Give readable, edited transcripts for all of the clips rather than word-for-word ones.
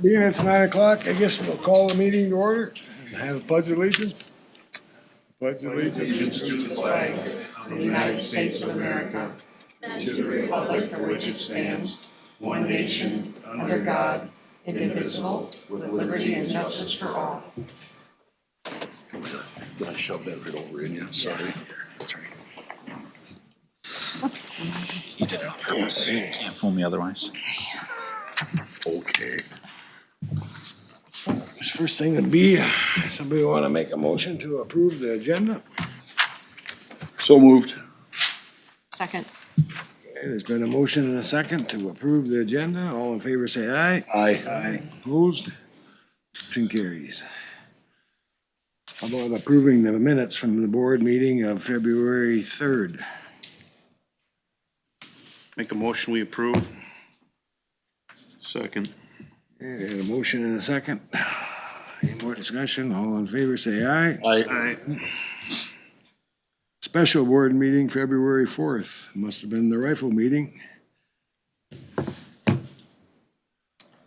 being it's 9 o'clock, I guess we'll call the meeting to order and have a pledge of allegiance. Pledge of allegiance to the flag of the United States of America, and to the republic for which it stands, one nation, under God, indivisible, with liberty and justice for all. I shoved that right over in you, sorry. That's right. You did it on purpose. Can't fool me otherwise. Okay. This first thing would be, somebody want to make a motion to approve the agenda? So moved. Second. Okay, there's been a motion and a second to approve the agenda. All in favor say aye. Aye. Opposed? Motion carries. How about approving the minutes from the board meeting of February 3rd? Make a motion, we approve. Second. Okay, a motion and a second. Any more discussion? All in favor say aye. Aye. Special board meeting, February 4th. Must have been the rifle meeting.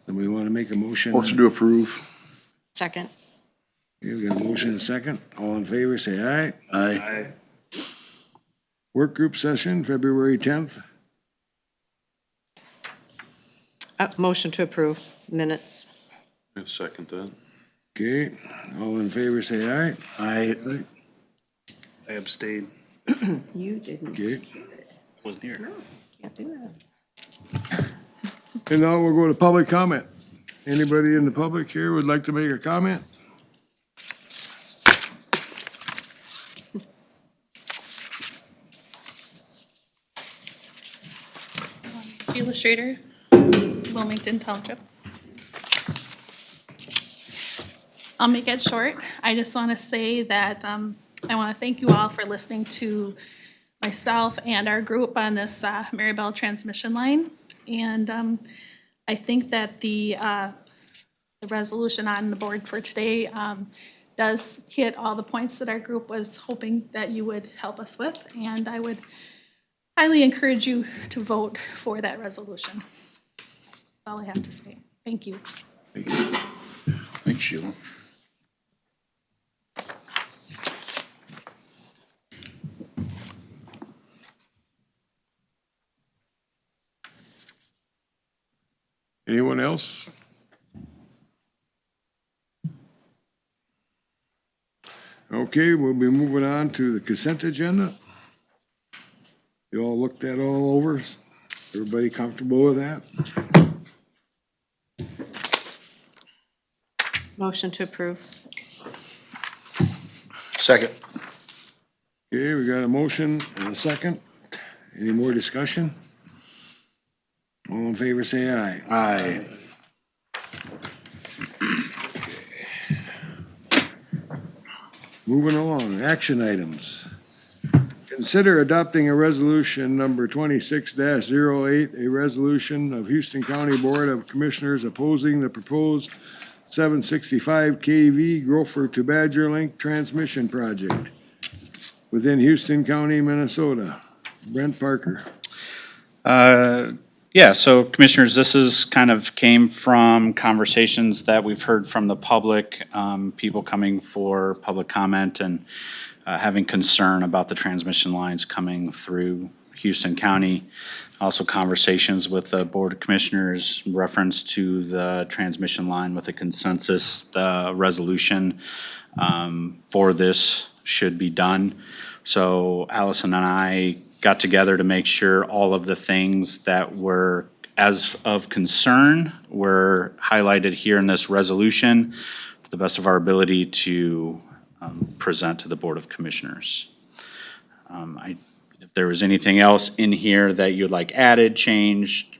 Somebody want to make a motion? Motion to approve. Second. Okay, we got a motion and a second. All in favor say aye. Aye. Work group session, February 10th. Motion to approve minutes. I second that. Okay, all in favor say aye. Aye. I abstained. You didn't. Okay, Wasn't here. Can't do that. and now we'll go to public comment. Anybody in the public here would like to make a comment? Sheila Schrader, Wilmington Township. I'll make it short. I just want to say that I want to thank you all for listening to myself and our group on this Maribel transmission line. And I think that the resolution on the board for today does hit all the points that our group was hoping that you would help us with. And I would highly encourage you to vote for that resolution. That's all I have to say. Thank you. Thanks, Sheila. Anyone else? Okay, we'll be moving on to the consent agenda. You all looked that all over? Everybody comfortable with that? Motion to approve. Second. Okay, we got a motion and a second. Any more discussion? All in favor say aye. Aye. Moving along, action items. Consider adopting a resolution number 26-08, a resolution of Houston County Board of Commissioners opposing the proposed 765 kV Gopher to Badger Link transmission project within Houston County, Minnesota. Brent Parker. Yeah, so commissioners, this is kind of came from conversations that we've heard from the public, people coming for public comment and having concern about the transmission lines coming through Houston County. Also conversations with the Board of Commissioners in reference to the transmission line with a consensus, the resolution for this should be done. So Allison and I got together to make sure all of the things that were as of concern were highlighted here in this resolution to the best of our ability to present to the Board of Commissioners. If there was anything else in here that you'd like added, changed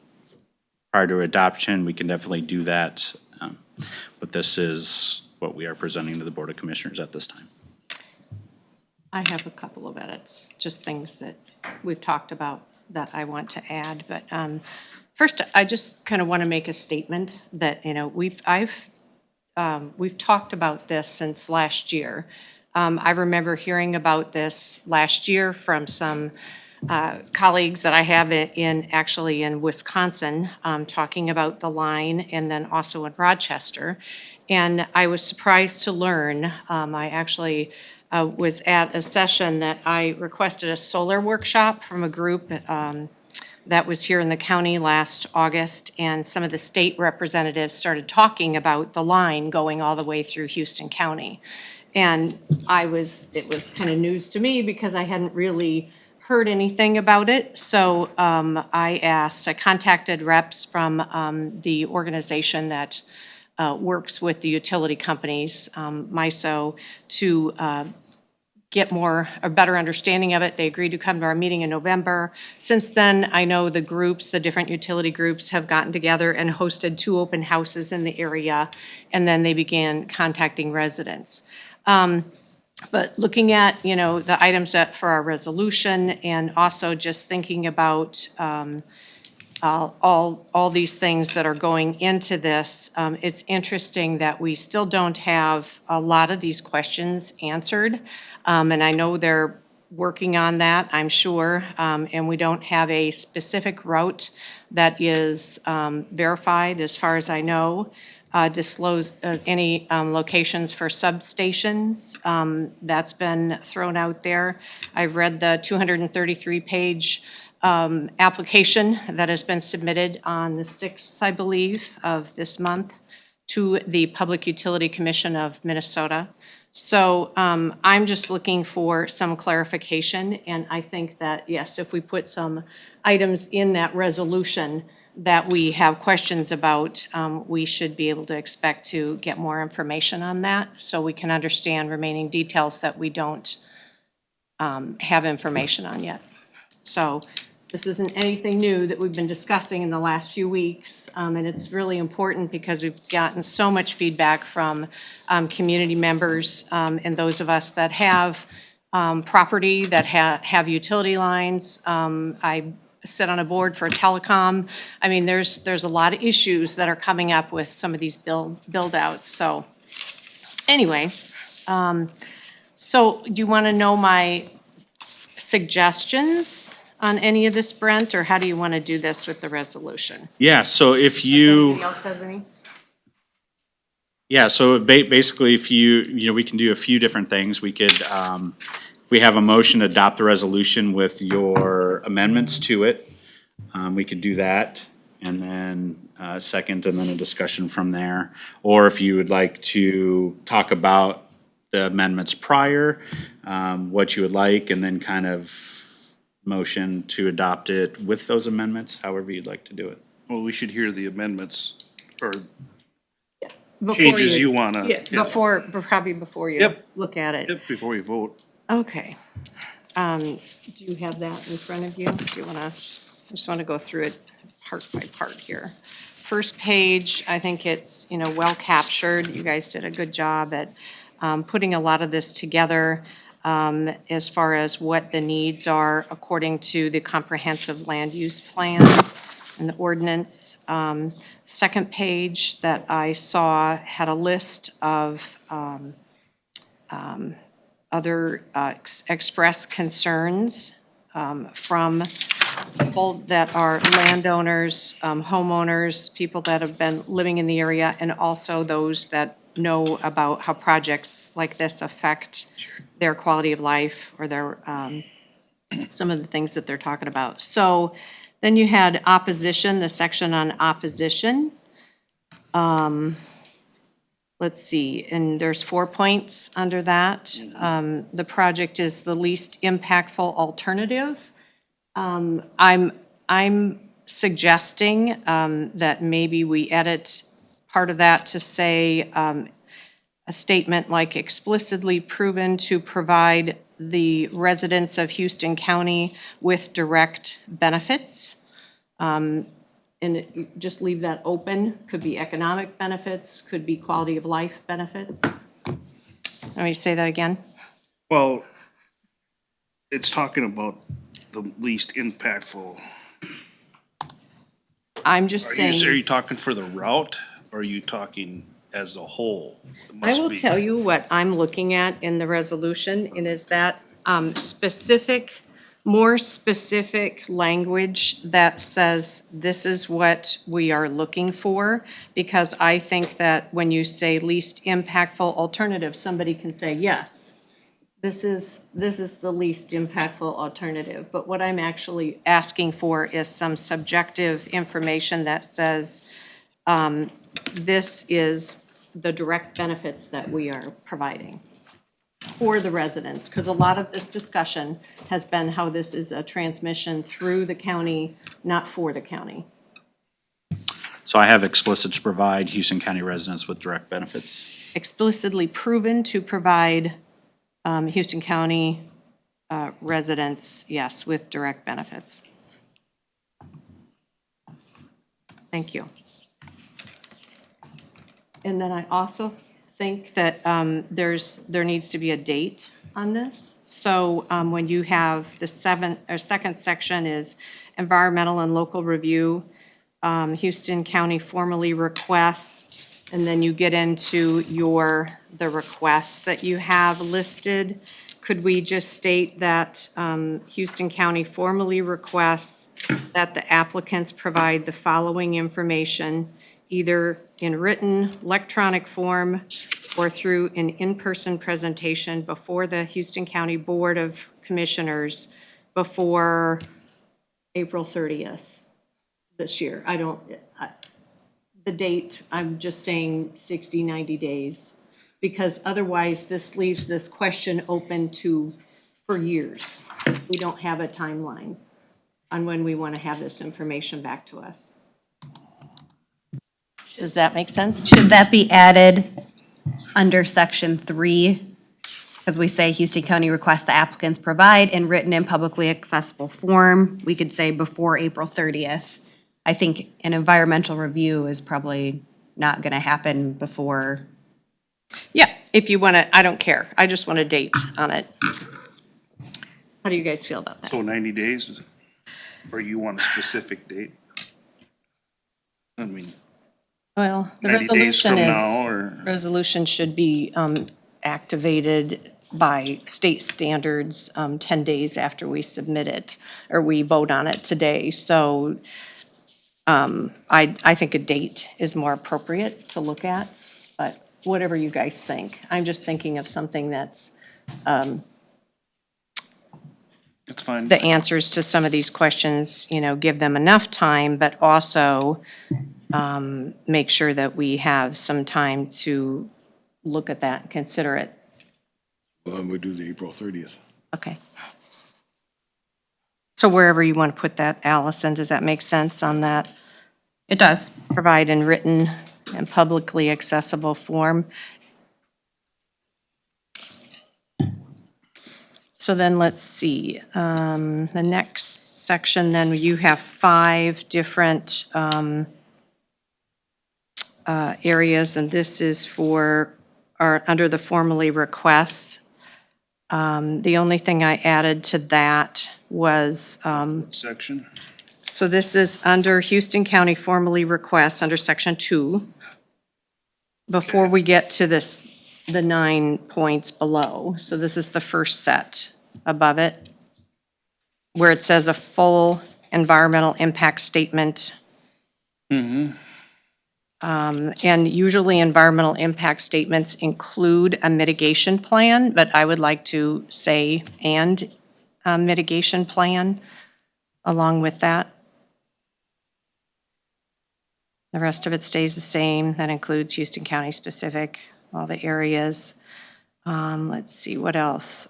prior to adoption, we can definitely do that. But this is what we are presenting to the Board of Commissioners at this time. I have a couple of edits, just things that we've talked about that I want to add. But first, I just kind of want to make a statement that, you know, we've talked about this since last year. I remember hearing about this last year from some colleagues that I have actually in Wisconsin, talking about the line, and then also in Rochester. And I was surprised to learn, I actually was at a session that I requested a solar workshop from a group that was here in the county last August, and some of the state representatives started talking about the line going all the way through Houston County. And it was kind of news to me because I hadn't really heard anything about it. So I contacted reps from the organization that works with the utility companies, MISO, to get a better understanding of it. They agreed to come to our meeting in November. Since then, I know the different utility groups have gotten together and hosted 2 open houses in the area, and then they began contacting residents. But looking at, the items for our resolution, and also just thinking about all these things that are going into this, it's interesting that we still don't have a lot of these questions answered. And I know they're working on that, I'm sure, and we don't have a specific route that is verified, as far as I know. Disclose any locations for substations. That's been thrown out there. I've read the 233-page application that has been submitted on the 6th, I believe, of this month to the Public Utility Commission of Minnesota. So I'm just looking for some clarification, and I think that, yes, if we put some items in that resolution that we have questions about, we should be able to expect to get more information on that, so we can understand remaining details that we don't have information on yet. So this isn't anything new that we've been discussing in the last few weeks, and it's really important because we've gotten so much feedback from community members and those of us that have property that have utility lines. I sit on a board for telecom. I mean, there's a lot of issues that are coming up with some of these build outs. So anyway, so do you want to know my suggestions on any of this, Brent, or how do you want to do this with the resolution? Yeah, so if you. Anybody else has any? Yeah, so basically, if we can do a few different things. We could, if we have a motion to adopt the resolution with your amendments to it, we could do that, and then second, and then a discussion from there. Or if you would like to talk about the amendments prior, what you would like, and then kind of motion to adopt it with those amendments, however you'd like to do it. Well, we should hear the amendments or Before changes you wanna. Yeah, probably before you Yep. look at it. Yep, before you vote. Okay. Do you have that in front of you? Do you want to, I just want to go through it part by part here. First page, I think it's, well captured. You guys did a good job at putting a lot of this together as far as what the needs are according to the comprehensive land use plan and the ordinance. Second page that I saw had a list of other express concerns from people that are landowners, homeowners, people that have been living in the area, and also those that know about how projects like this affect their quality of life or their some of the things that they're talking about. So then you had opposition, the section on opposition. Let's see, and there's 4 points under that. The project is the least impactful alternative. I'm suggesting that maybe we edit part of that to say a statement like explicitly proven to provide the residents of Houston County with direct benefits. And just leave that open. Could be economic benefits, could be quality of life benefits. Let me say that again. Well, it's talking about the least impactful. I'm just Are saying. you talking for the route, or are you talking as a whole? It I must will be. tell you what I'm looking at in the resolution, and is that specific more specific language that says this is what we are looking for, because I think that when you say least impactful alternative, somebody can say, yes, this is the least impactful alternative. But what I'm actually asking for is some subjective information that says, this is the direct benefits that we are providing for the residents, because a lot of this discussion has been how this is a transmission through the county, not for the county. So I have explicit to provide Houston County residents with direct benefits. Explicitly proven to provide Houston County residents, yes, with direct benefits. Thank you. And then I also think that there needs to be a date on this. So when you have the second section is environmental and local review, Houston County formally requests, and then you get into the requests that you have listed. Could we just state that Houston County formally requests that the applicants provide the following information, either in written, electronic form, or through an in-person presentation before the Houston County Board of Commissioners before April 30th this year. The date, I'm just saying 60, 90 days, because otherwise this leaves this question open for years. We don't have a timeline on when we want to have this information back to us. Does that make sense? Should that be added under section 3? Because we say Houston County requests the applicants provide in written and publicly accessible form. We could say before April 30th. I think an environmental review is probably not going to happen before. Yeah, if you want to, I don't care. I just want a date on it. How do you guys feel about that? So 90 days, or you want a specific date? I mean, Well, the 90 days resolution from now, or? resolution should be activated by state standards 10 days after we submit it, or we vote on it today. So I think a date is more appropriate to look at, but whatever you guys think. I'm just thinking of something that's It's fine. the answers to some of these questions, give them enough time, but also make sure that we have some time to look at that and consider it. Well, we do the April 30th. Okay. So wherever you want to put that, Allison, does that make sense on that? It does. Provide in written and publicly accessible form. So then let's see, the next section, then you have 5 different areas, and this is under the formally requests. The only thing I added to that was, Section? so this is under Houston County formally requests, under section 2. Before we get to the 9 points below, so this is the first set above it, where it says a full environmental impact statement. And usually environmental impact statements include a mitigation plan, but I would like to say and a mitigation plan along with that. The rest of it stays the same. That includes Houston County specific, all the areas. Let's see, what else?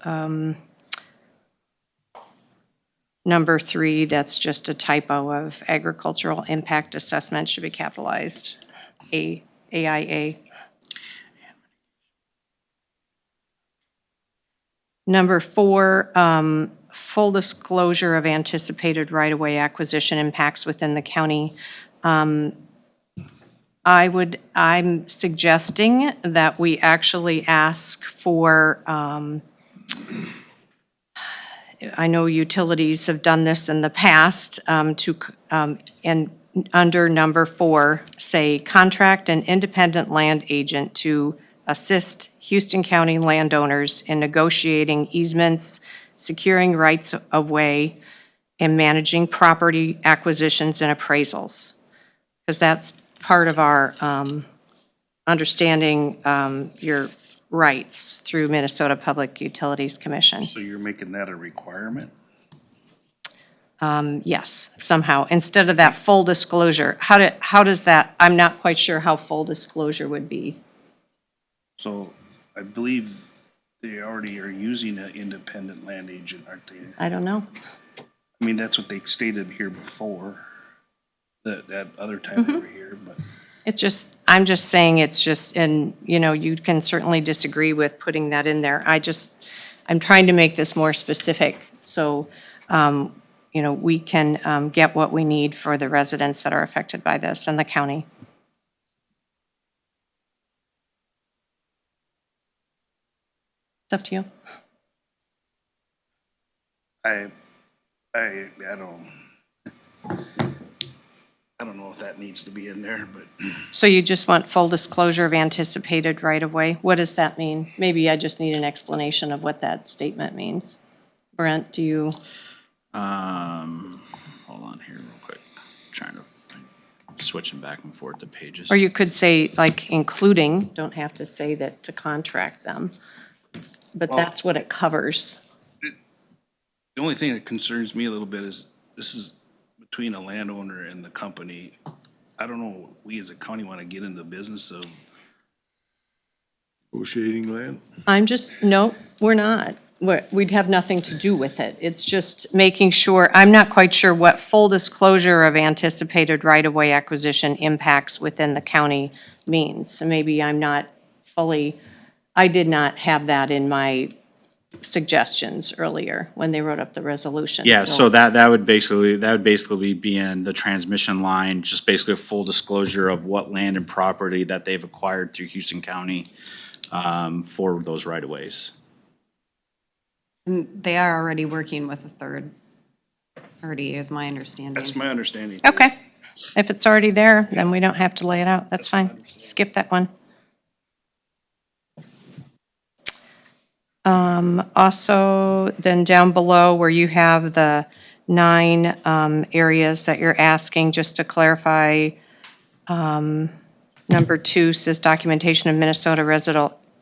Number 3, that's just a typo of agricultural impact assessment should be capitalized. AIA. Number 4, full disclosure of anticipated right-of-way acquisition impacts within the county. I'm suggesting that we actually ask for, I know utilities have done this in the past, and under number 4, say contract an independent land agent to assist Houston County landowners in negotiating easements, securing rights of way, and managing property acquisitions and appraisals. Because that's part of our understanding your rights through Minnesota Public Utilities Commission. So you're making that a requirement? Yes, somehow, instead of that full disclosure. How does that, I'm not quite sure how full disclosure would be. So I believe they already are using an independent land agent, aren't they? I don't know. I mean, that's what they stated here before, that other time they were here, but It's just, I'm just saying it's just, and, you know, you can certainly disagree with putting that in there. I'm trying to make this more specific, so, you know, we can get what we need for the residents that are affected by this and the county. It's up to you. I don't know if that needs to be in there, but So you just want full disclosure of anticipated right-of-way? What does that mean? Maybe I just need an explanation of what that statement means. Brent, do you? Hold on here real quick. Trying to switching back and forth to pages. Or you could say, like, including, don't have to say that to contract them, but that's what it covers. the only thing that concerns me a little bit is this is between a landowner and the company. I don't know, we as a county want to get into the business of, Negotiating land? No, we're not. We'd have nothing to do with it. It's just making sure, I'm not quite sure what full disclosure of anticipated right-of-way acquisition impacts within the county means. So maybe I'm not fully, I did not have that in my suggestions earlier when they wrote up the resolution. Yeah, so that would basically be in the transmission line, just basically a full disclosure of what land and property that they've acquired through Houston County for those right-of-ways. They are already working with a third party, is my understanding. that's my understanding. Okay. If it's already there, then we don't have to lay it out. That's fine. Skip that one. Also, then down below where you have the 9 areas that you're asking, just to clarify, number 2 says documentation of Minnesota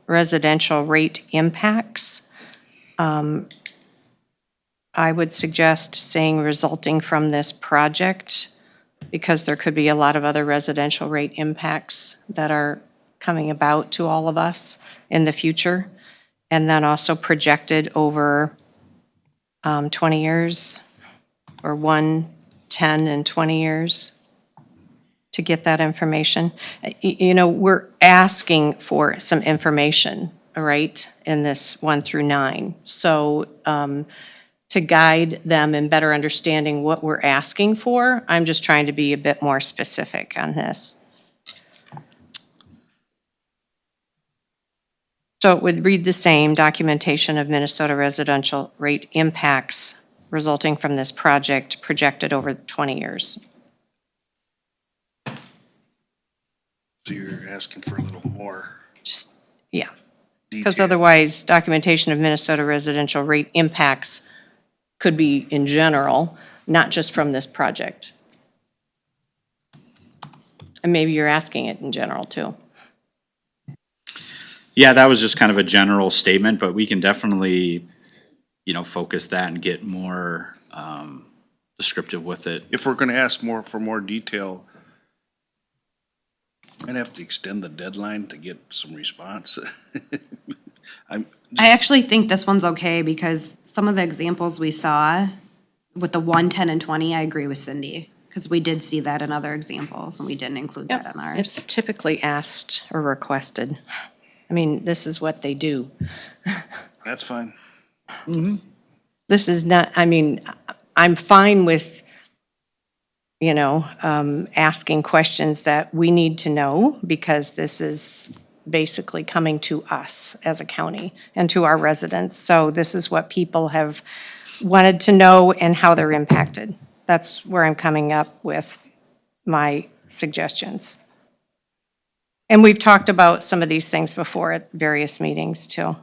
residential rate impacts. I would suggest saying resulting from this project, because there could be a lot of other residential rate impacts that are coming about to all of us in the future. And then also projected over 20 years, or 1, 10, and 20 years to get that information. You know, we're asking for some information, all right, in this 1 through 9. So to guide them in better understanding what we're asking for, I'm just trying to be a bit more specific on this. So it would read the same, documentation of Minnesota residential rate impacts resulting from this project projected over 20 years. So you're asking for a little more Just, yeah. Because detail. otherwise, documentation of Minnesota residential rate impacts could be in general, not just from this project. And maybe you're asking it in general too. Yeah, that was just kind of a general statement, but we can definitely, focus that and get more descriptive with it. If we're gonna ask for more detail, I'd have to extend the deadline to get some response. I actually think this one's okay because some of the examples we saw with the 1, 10, and 20, I agree with Cindy. Because we did see that in other examples and we didn't include that in ours. It's typically asked or requested. I mean, this is what they do. That's fine. This is not, I mean, I'm fine with, asking questions that we need to know because this is basically coming to us as a county and to our residents. So this is what people have wanted to know and how they're impacted. That's where I'm coming up with my suggestions. And we've talked about some of these things before at various meetings too.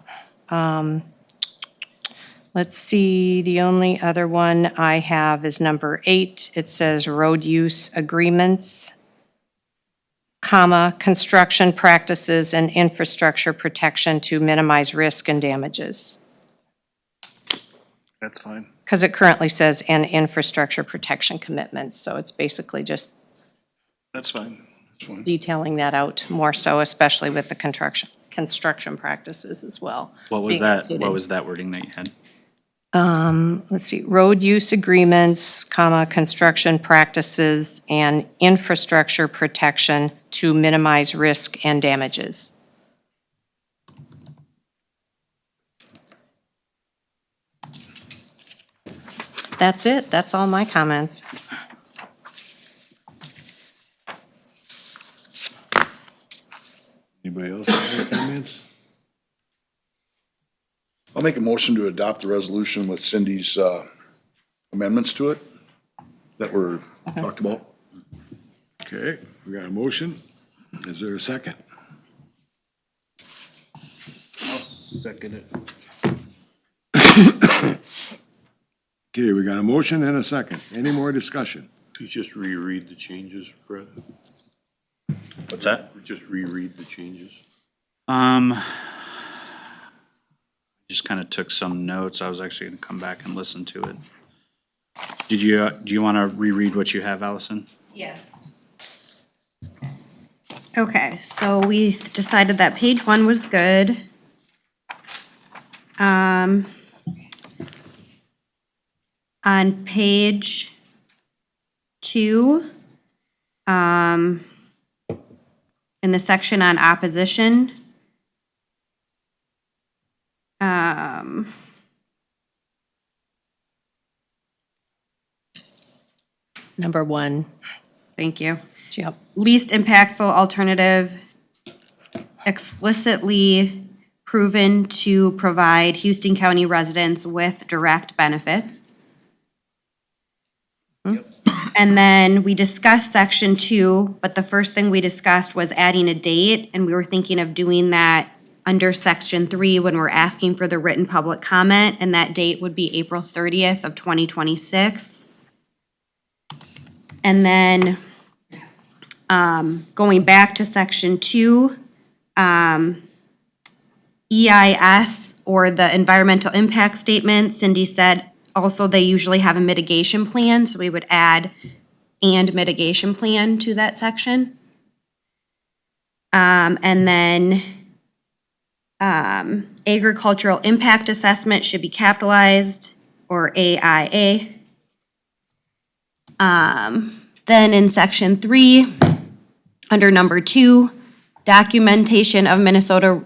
Let's Let's see, the only other one I have is number 8. It says road use agreements, comma, construction practices and infrastructure protection to minimize risk and damages. That's fine. Because it currently says and infrastructure protection commitments, so it's basically just That's fine. detailing that out more so, especially with the construction practices as well. What was being that, included. what was that wording that you had? Let's see, road use agreements, comma, construction practices and infrastructure protection to minimize risk and damages. That's it. That's all my comments. Anybody else have any comments? I'll make a motion to adopt the resolution with Cindy's amendments to it that were talked about. Okay, we got a motion. Is there a second? I'll second it. Okay, we got a motion and a second. Any more discussion? You just reread the changes, Brett? What's that? Just reread the changes? Just kind of took some notes. I was actually gonna come back and listen to it. Do you want to reread what you have, Allison? Yes. Okay, so we decided that page 1 was good. On page 2, in the section on opposition, Number 1. thank you. Yep. Least impactful alternative explicitly proven to provide Houston County residents with direct benefits. And then we discussed section 2, but the first thing we discussed was adding a date, and we were thinking of doing that under section 3 when we're asking for the written public comment, and that date would be April 30th of 2026. And then going back to section 2, EIS, or the environmental impact statement, Cindy said also they usually have a mitigation plan, so we would add and mitigation plan to that section. And then agricultural impact assessment should be capitalized, or AIA. Then in section 3, under number 2, documentation of Minnesota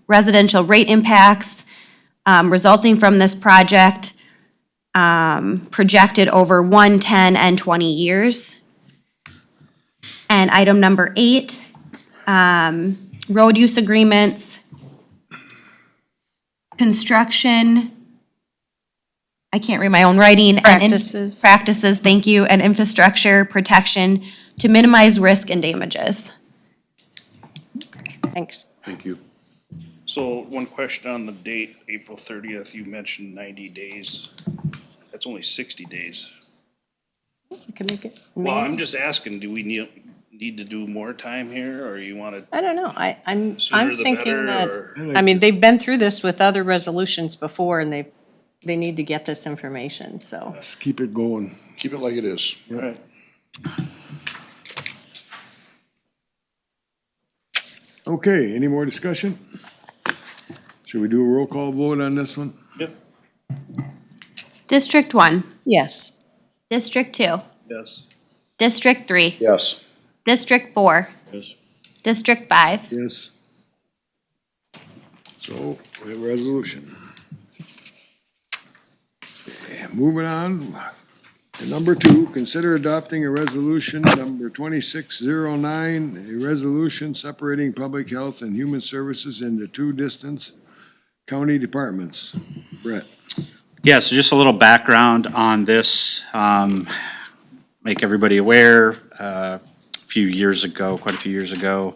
residential rate impacts resulting from this project projected over 1, 10, and 20 years. And item number 8, road use agreements, construction, I can't read my own writing. Practices. Practices, thank you, and infrastructure protection to minimize risk and damages. Thanks. Thank you. So one question on the date, April 30th, you mentioned 90 days. That's only 60 days. You can make it. Well, I'm just asking, do we need to do more time here, or you want to I don't know. I'm sooner the thinking better, that, or? I mean, they've been through this with other resolutions before and they need to get this information, so. Let's keep it going. Keep it like it is. Right. Okay, any more discussion? Should we do a roll call vote on this one? Yep. District 1, Yes. District 2, Yes. District 3, Yes. District 4, Yes. District 5. Yes. So, we have a resolution. Okay, moving on. To number 2, consider adopting a resolution number 2609, a resolution separating public health and human services into 2 distant county departments. Brett? Yeah, so just a little background on this, make everybody aware, a few years ago, quite a few years ago,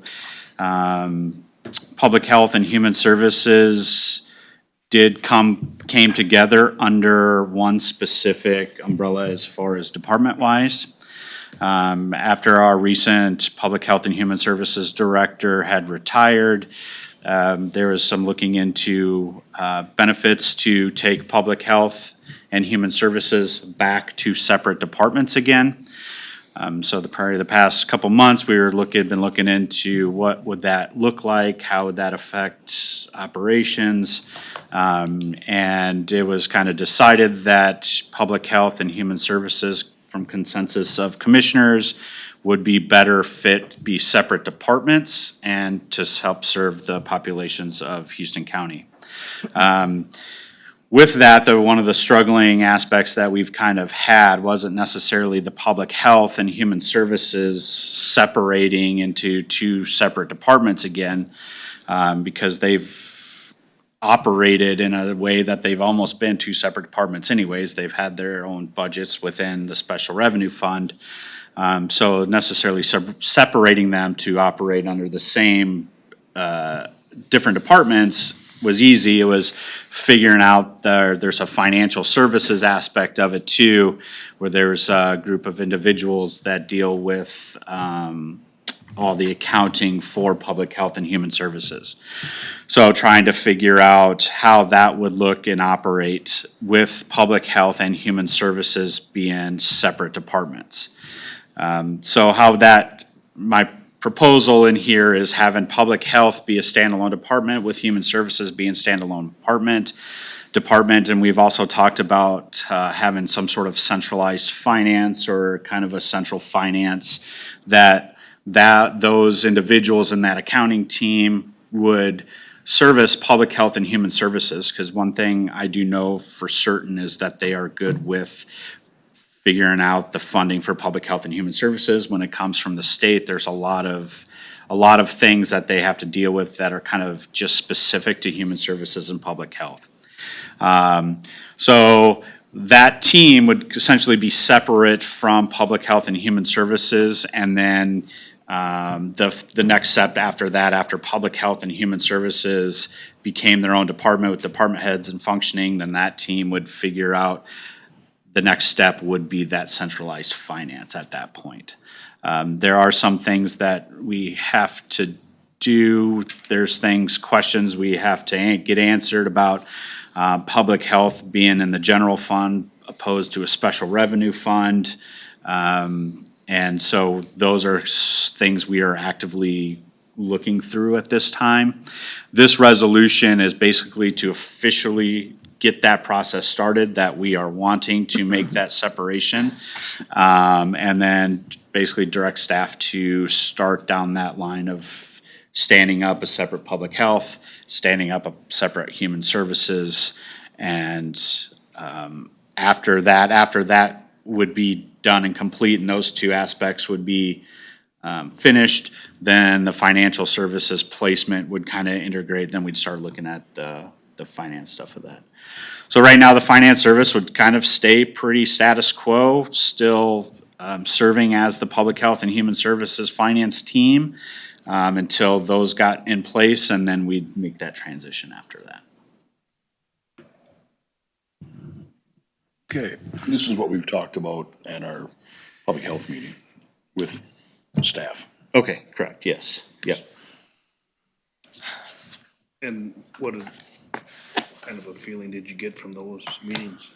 Public Health and Human Services came together under one specific umbrella as far as department-wise. After our recent Public Health and Human Services Director had retired, there was some looking into benefits to take Public Health and Human Services back to separate departments again. So the past couple months, been looking into what would that look like, how would that affect operations, and it was kind of decided that Public Health and Human Services, from consensus of commissioners, would be better fit, be separate departments, and to help serve the populations of Houston County. With that, though, one of the struggling aspects that we've kind of had wasn't necessarily the Public Health and Human Services separating into two separate departments again, because they've operated in a way that they've almost been two separate departments anyways. They've had their own budgets within the Special Revenue Fund. So necessarily separating them to operate under the same different departments was easy. It was figuring out there's a financial services aspect of it too, where there's a group of individuals that deal with all the accounting for Public Health and Human Services. So trying to figure out how that would look and operate with Public Health and Human Services being separate departments. So how my proposal in here is having Public Health be a standalone department with Human Services being standalone department, and we've also talked about having some sort of centralized finance or kind of a central finance that those individuals in that accounting team would service Public Health and Human Services, because one thing I do know for certain is that they are good with figuring out the funding for Public Health and Human Services. When it comes from the state, there's a lot of things that they have to deal with that are kind of just specific to Human Services and Public Health. So that team would essentially be separate from Public Health and Human Services, and then the next step after that, after Public Health and Human Services became their own department with department heads and functioning, then that team would figure out the next step would be that centralized finance at that point. There are some things that we have to do. There's questions we have to get answered about Public Health being in the general fund opposed to a special revenue fund. And so those are things we are actively looking through at this time. This resolution is basically to officially get that process started, that we are wanting to make that separation. And then basically direct staff to start down that line of standing up a separate Public Health, standing up a separate Human Services. And after that would be done and complete, and those two aspects would be finished, then the financial services placement would kind of integrate. Then we'd start looking at the finance stuff of that. So right now, the finance service would kind of stay pretty status quo, still serving as the Public Health and Human Services finance team until those got in place, and then we'd make that transition after that. Okay, This is what we've talked about at our public health meeting with staff. Okay, correct, yes, yep. And what kind of a feeling did you get from those meetings?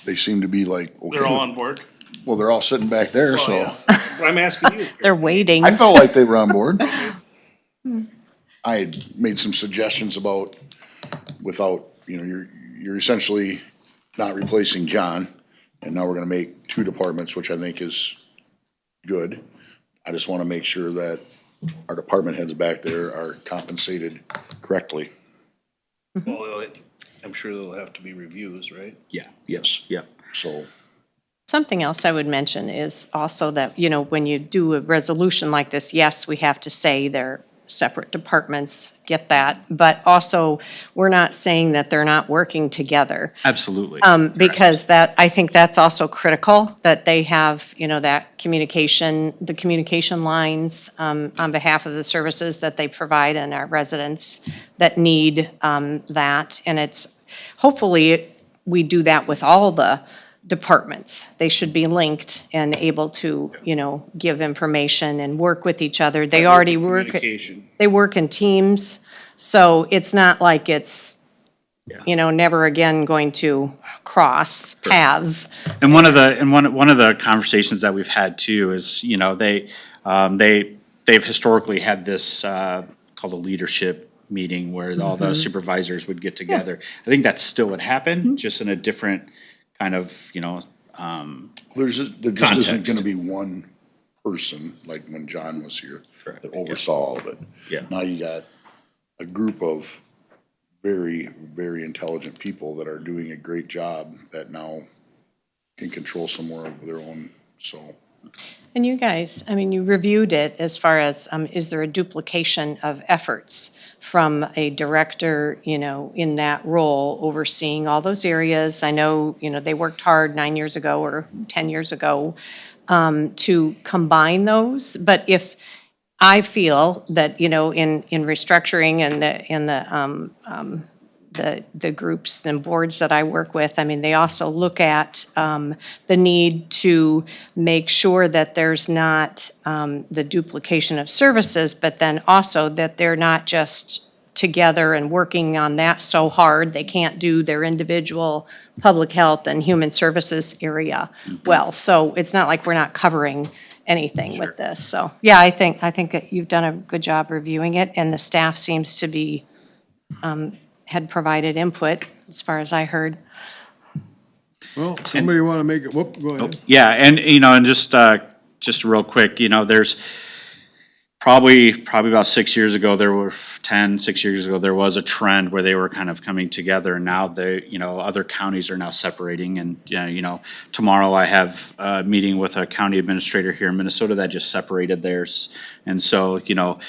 They seem to be like, okay. They're all on board? Well, they're all sitting back there, so. Yeah. I'm asking you. They're waiting. I felt like they were on board. I had made some suggestions about, without, you're essentially not replacing John, and now we're gonna make two departments, which I think is good. I just wanna make sure that our department heads back there are compensated correctly. Well, I'm sure there'll have to be reviews, right? Yeah, yes, yep. So, Something else I would mention is also that, when you do a resolution like this, yes, we have to say they're separate departments, get that. But also, we're not saying that they're not working together. Absolutely. Because that, I think that's also critical, that they have, you know, that communication, the communication lines on behalf of the services that they provide and our residents that need that. And it's, hopefully, we do that with all the departments. They should be linked and able to, you know, give information and work with each other. They already work, Communication. they work in teams, so it's not like it's, you know, never again going to cross paths. And one of the conversations that we've had too is, you know, they've historically had this called a leadership meeting where all the supervisors would get together. I think that still would happen, just in a different kind of, you know, There just isn't Context. gonna be one person, like when John was here, Correct. that oversaw all of it. Yeah. Now you got a group of very, very intelligent people that are doing a great job that now can control some more of their own, so. And you guys, I mean, you reviewed it as far as, is there a duplication of efforts from a director, you know, in that role overseeing all those areas? I know, you know, they worked hard 9 years ago or 10 years ago to combine those. But if I feel that, you know, in restructuring and the groups and boards that I work with, I mean, they also look at the need to make sure that there's not the duplication of services, but then also that they're not just together and working on that so hard, they can't do their individual public health and human services area well. So it's not like we're not covering anything with this. So, yeah, I think that you've done a good job reviewing it, and the staff seems to be had provided input, as far as I heard. Well, somebody want to make it, whoop, go ahead. yeah, and, you know, and just real quick, you know, there's probably about 6 years ago, 6 years ago, there was a trend where they were kind of coming together, and now they, you know, other counties are now separating, and, you know, tomorrow I have a meeting with a county administrator here in Minnesota that just separated theirs, and so, you know,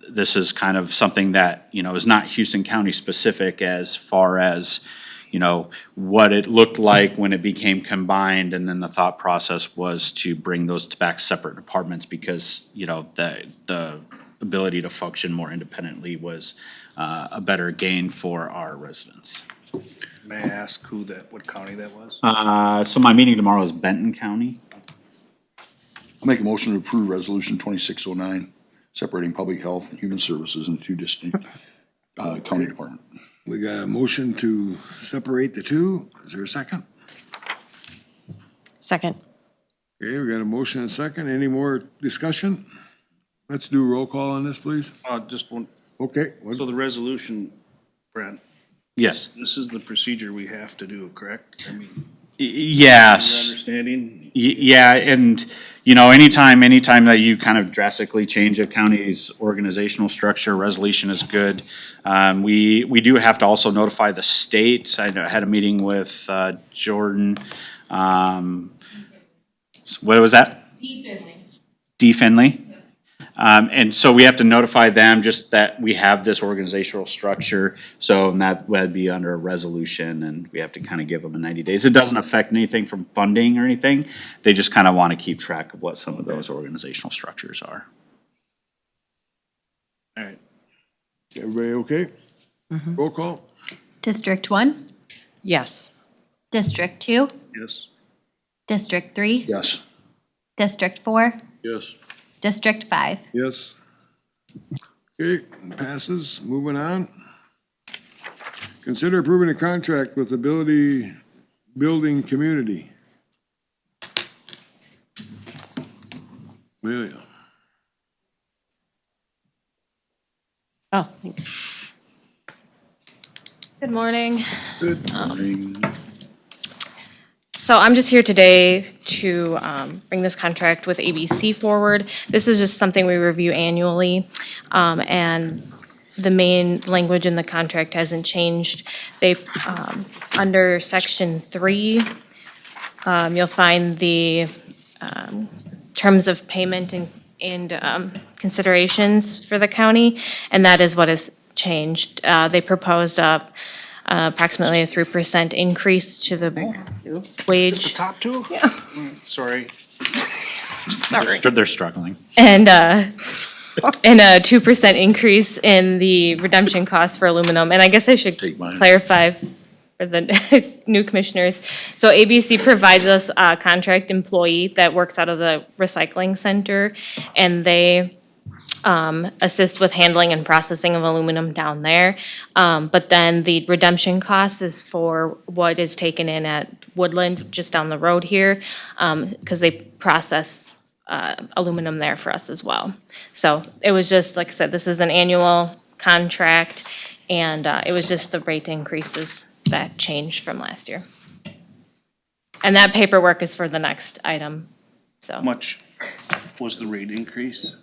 this is kind of something that, you know, is not Houston County specific as far as, you know, what it looked like when it became combined, and then the thought process was to bring those back separate departments because, you know, the ability to function more independently was a better gain for our residents. May I ask what county that was? So my meeting tomorrow is Benton County. I'll make a motion to approve resolution 2609, separating public health and human services into two distinct county departments. We got a motion to separate the two. Is there a second? Second. Okay, we got a motion and a second. Any more discussion? Let's do a roll call on this, please. Just one, Okay. so the resolution, Brent, Yes. this is the procedure we have to do, correct? I mean, your Yes. understanding? Yeah, and, you know, anytime that you kind of drastically change a county's organizational structure, resolution is good. We do have to also notify the state. I had a meeting with Jordan. What was that? D. Finley. And so we have to notify them just that we have this organizational structure. So that would be under a resolution, and we have to kind of give them a 90 days. It doesn't affect anything from funding or anything. They just kind of want to keep track of what some of those organizational structures are. All right. Everybody okay? Roll call? District 1, Yes. District 2, Yes. District 3, Yes. District 4, Yes. District 5. Yes. Okay, passes. Moving on. Consider approving a contract with Ability Building Community. Amelia. Oh, thanks. Good morning. Good. So I'm just here today to bring this contract with ABC forward. This is just something we review annually, and the main language in the contract hasn't changed. They, under section 3, you'll find the terms of payment considerations for the county, and that is what has changed. They proposed approximately a 3% increase to the wage. Top two? Yeah. Sorry. They're struggling. And and a 2% increase in the redemption costs for aluminum. And I guess I should Take mine. clarify for the new commissioners. So ABC provides us a contract employee that works out of the recycling center, and they assist with handling and processing of aluminum down there. But then the redemption cost is for what is taken in at Woodland, just down the road here, because they process aluminum there for us as well. So it was just, like I said, this is an annual contract, and it was just the rate increases that changed from last year. And that paperwork is for the next item, so. How much was the rate increase?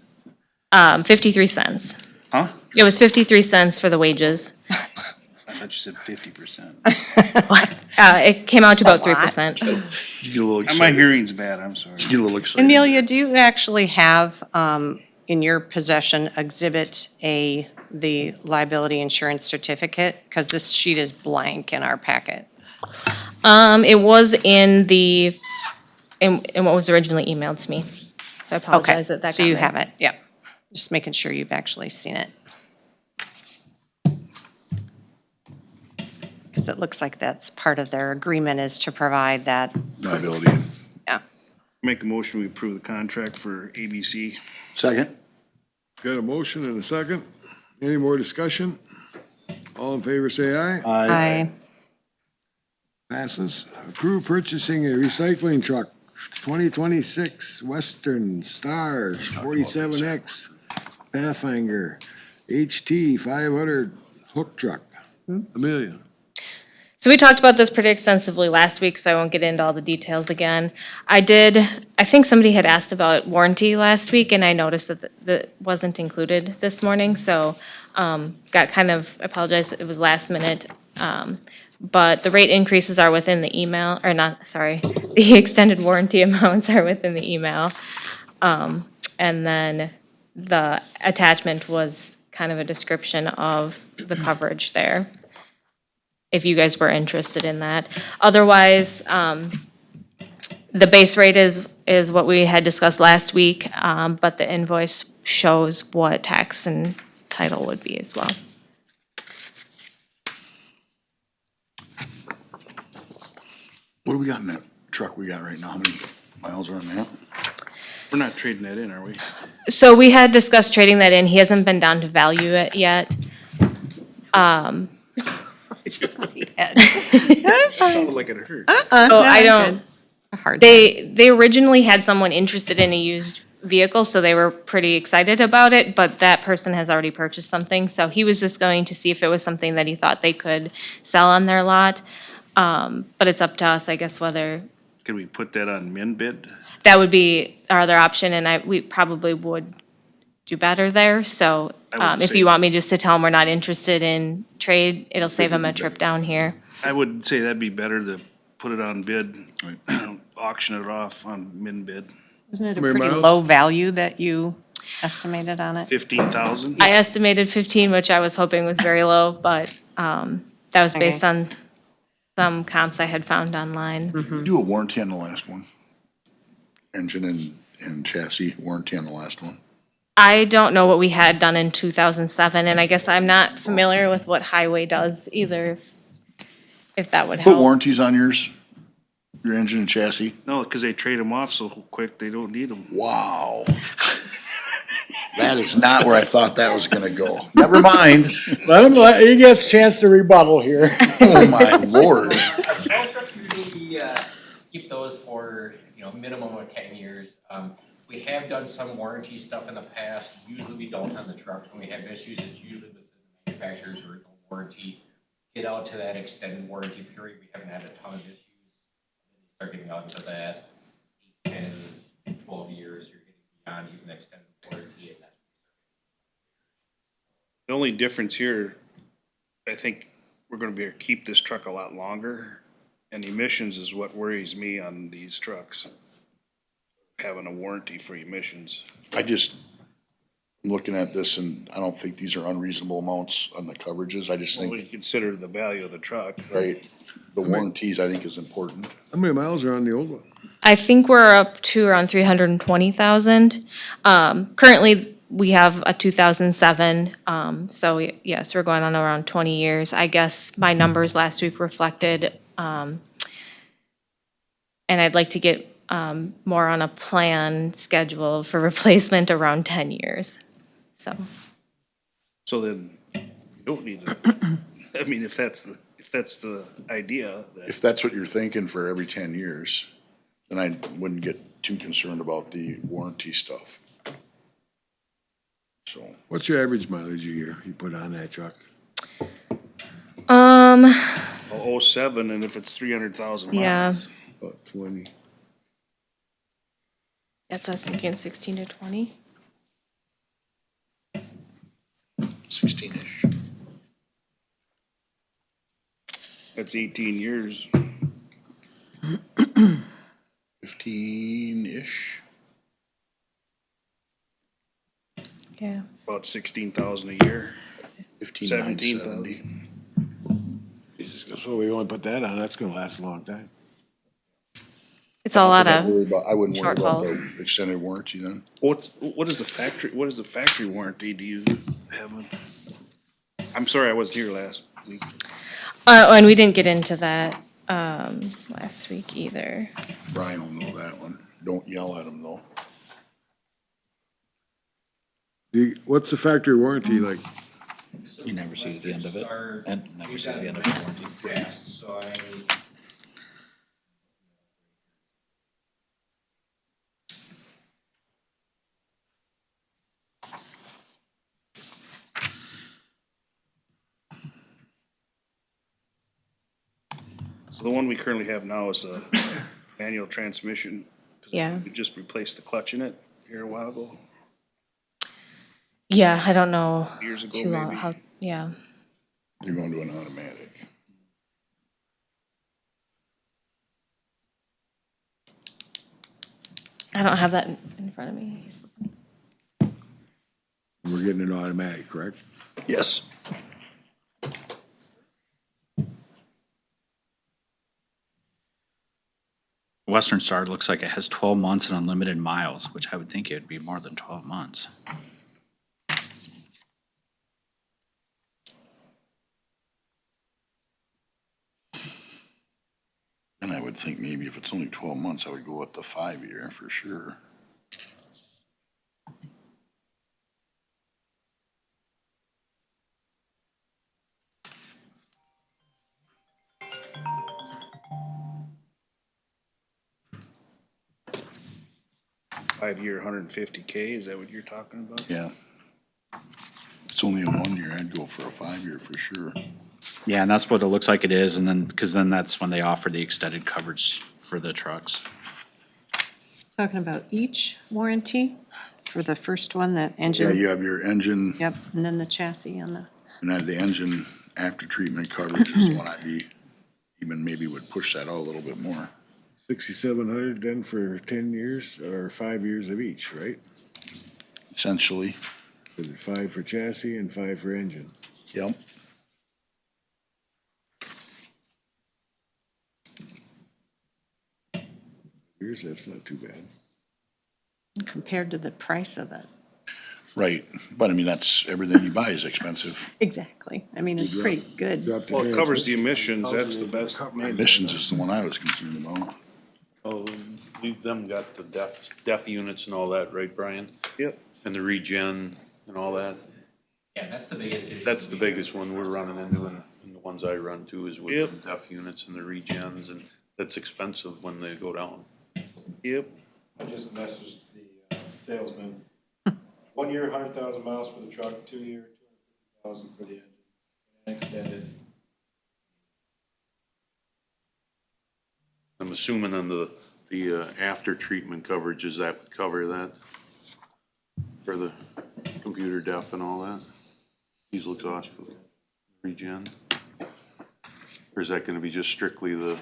53 cents. Huh? It was 53 cents for the wages. I thought you said 50%. It came out to about lot. 3%. You get a little My excited. hearing's bad, I'm sorry. Get a little excited. Amelia, do you actually have in your possession Exhibit A, the liability insurance certificate? Because this sheet is blank in our packet. It was in what was originally emailed to me. So I Okay, apologize that that so you got have missed. it, yep. Just making sure you've actually seen it. Because it looks like that's part of their agreement is to provide that, Liability. yeah. Make a motion, we approve the contract for ABC. Second? Got a motion and a second. Any more discussion? All in favor, say aye. Aye. Passes. Approve purchasing a recycling truck, 2026 Western Star 47X Pathfinder HT 500 hook truck. Amelia. So we talked about this pretty extensively last week, so I won't get into all the details again. I think somebody had asked about warranty last week, and I noticed that wasn't included this morning, so got kind of, I apologize, it was last minute. But the rate increases are within the email, or not, sorry, the extended warranty amounts are within the email. And then the attachment was kind of a description of the coverage there, if you guys were interested in that. Otherwise, the base rate is what we had discussed last week, but the invoice shows what tax and title would be as well. What do we got in that truck we got right now? How many miles are on that? We're not trading that in, are we? So we had discussed trading that in. He hasn't been down to value it yet. It's just my head. It sounded like it hurt. So I don't, Hard. they originally had someone interested in a used vehicle, so they were pretty excited about it, but that person has already purchased something, so he was just going to see if it was something that he thought they could sell on their lot. But it's up to us, I guess, whether Can we put that on min bid? that would be our other option, and we probably would do better there, so I would if say- you want me just to tell him we're not interested in trade, it'll save him a trip down here. I would say that'd be better to put it on bid, auction it off on min bid. Isn't it a Mary pretty Miles? low value that you estimated on it? 15,000? I estimated 15, which I was hoping was very low, but that was based Okay. on some comps I had found online. Do a warranty on the last one. Engine and chassis warranty on the last one. I don't know what we had done in 2007, and I guess I'm not familiar with what Highway does either, if that would Put help. warranties on yours, your engine and chassis. No, because they trade them off so quick, they don't need them. Wow. That is not where I thought that was gonna go. Never mind. He gets a chance to rebuttal here. Oh, my lord. Tow trucks, usually keep those for, minimum of 10 years. We have done some warranty stuff in the past. Usually we don't on the trucks. When we have issues, it's usually with the manufacturers or no warranty. Get out to that extended warranty period, we haven't had a ton of issues. Start getting out into that 10, 12 years, you're getting beyond even extended warranty. And that's The only difference here, I think we're gonna be able to keep this truck a lot longer, and emissions is what worries me on these trucks. having a warranty for emissions. I just, I'm looking at this and I don't think these are unreasonable amounts on the coverages. I just Well, when you think, consider the value of the truck. right, the warranties I think is important. How many miles are on the old one? I think we're up to around 320,000. Currently, we have a 2007, so yes, we're going on around 20 years. I guess my numbers last week reflected, and I'd like to get more on a plan schedule for replacement around 10 years, so. So then you don't need to, I mean, if that's the idea, that If that's what you're thinking for every 10 years, then I wouldn't get too concerned about the warranty stuff. So, What's your average mileage a year you put on that truck? 07, and if it's 300,000 Yeah. miles. About 20. That's us thinking 16 to 20. 16-ish. That's 18 years. 15-ish. Yeah. About 16,000 a year. 15,970. So we only put that on, that's gonna last a long time. It's a lot I of, wouldn't worry short about hauls. the extended warranty then. What is the factory warranty do you have? I'm sorry, I wasn't here last week. and we didn't get into that last week either. Brian will know that one. Don't yell at him though. What's the factory warranty like? You never see the end of it, Are- and never we've sees got the end of a the nice warranty. fast, so I, So the one we currently have now is a manual transmission. 'Cause Yeah. We just replaced the clutch in it here a while ago, Yeah, I don't know years ago too long, maybe. how, yeah. You're going to an automatic. I don't have that in front of me. We're getting an automatic, correct? Yes. Western Star looks like it has 12 months and unlimited miles, which I would think it would be more than 12 months. And I would think maybe if it's only 12 months, I would go with the 5-year for sure. Five-year, 150K, is that what you're talking about? Yeah. It's only a 1-year, I'd go for a 5-year for sure. Yeah, and that's what it looks like it is, and then, because then that's when they offer the extended coverage for the trucks. Talking about each warranty for the first one, that Yeah, engine, you have your engine, yep, and then the chassis on the, and then the engine after treatment coverage is the one I'd be, even maybe would push that out a little bit more. 6,700 then for 10 years or 5 years of each, right? Essentially, Is it 5 for chassis and 5 for engine? yep. Years, that's not too bad. compared to the price of it. Right, but I mean, that's, everything you buy is expensive. Exactly. I mean, it's pretty good. Drop the Well, it covers the transmission. emissions, that's the best. Emissions is the one I was concerned about. Oh, we've them got the def units and all that, right, Brian? Yep. And the regen and all that. yeah, that's the biggest issue. That's the biggest one we're running into and the ones I run too is with Yep. the def units and the regens and that's expensive when they go down. Yep, I just messaged the salesman. 1 year, 100,000 miles for the truck, 2 year, 250,000 for the engine. And extended. I'm assuming on the after treatment coverages that would cover that for the computer def and all that? Diesel cost for the regen? Or is that gonna be just strictly the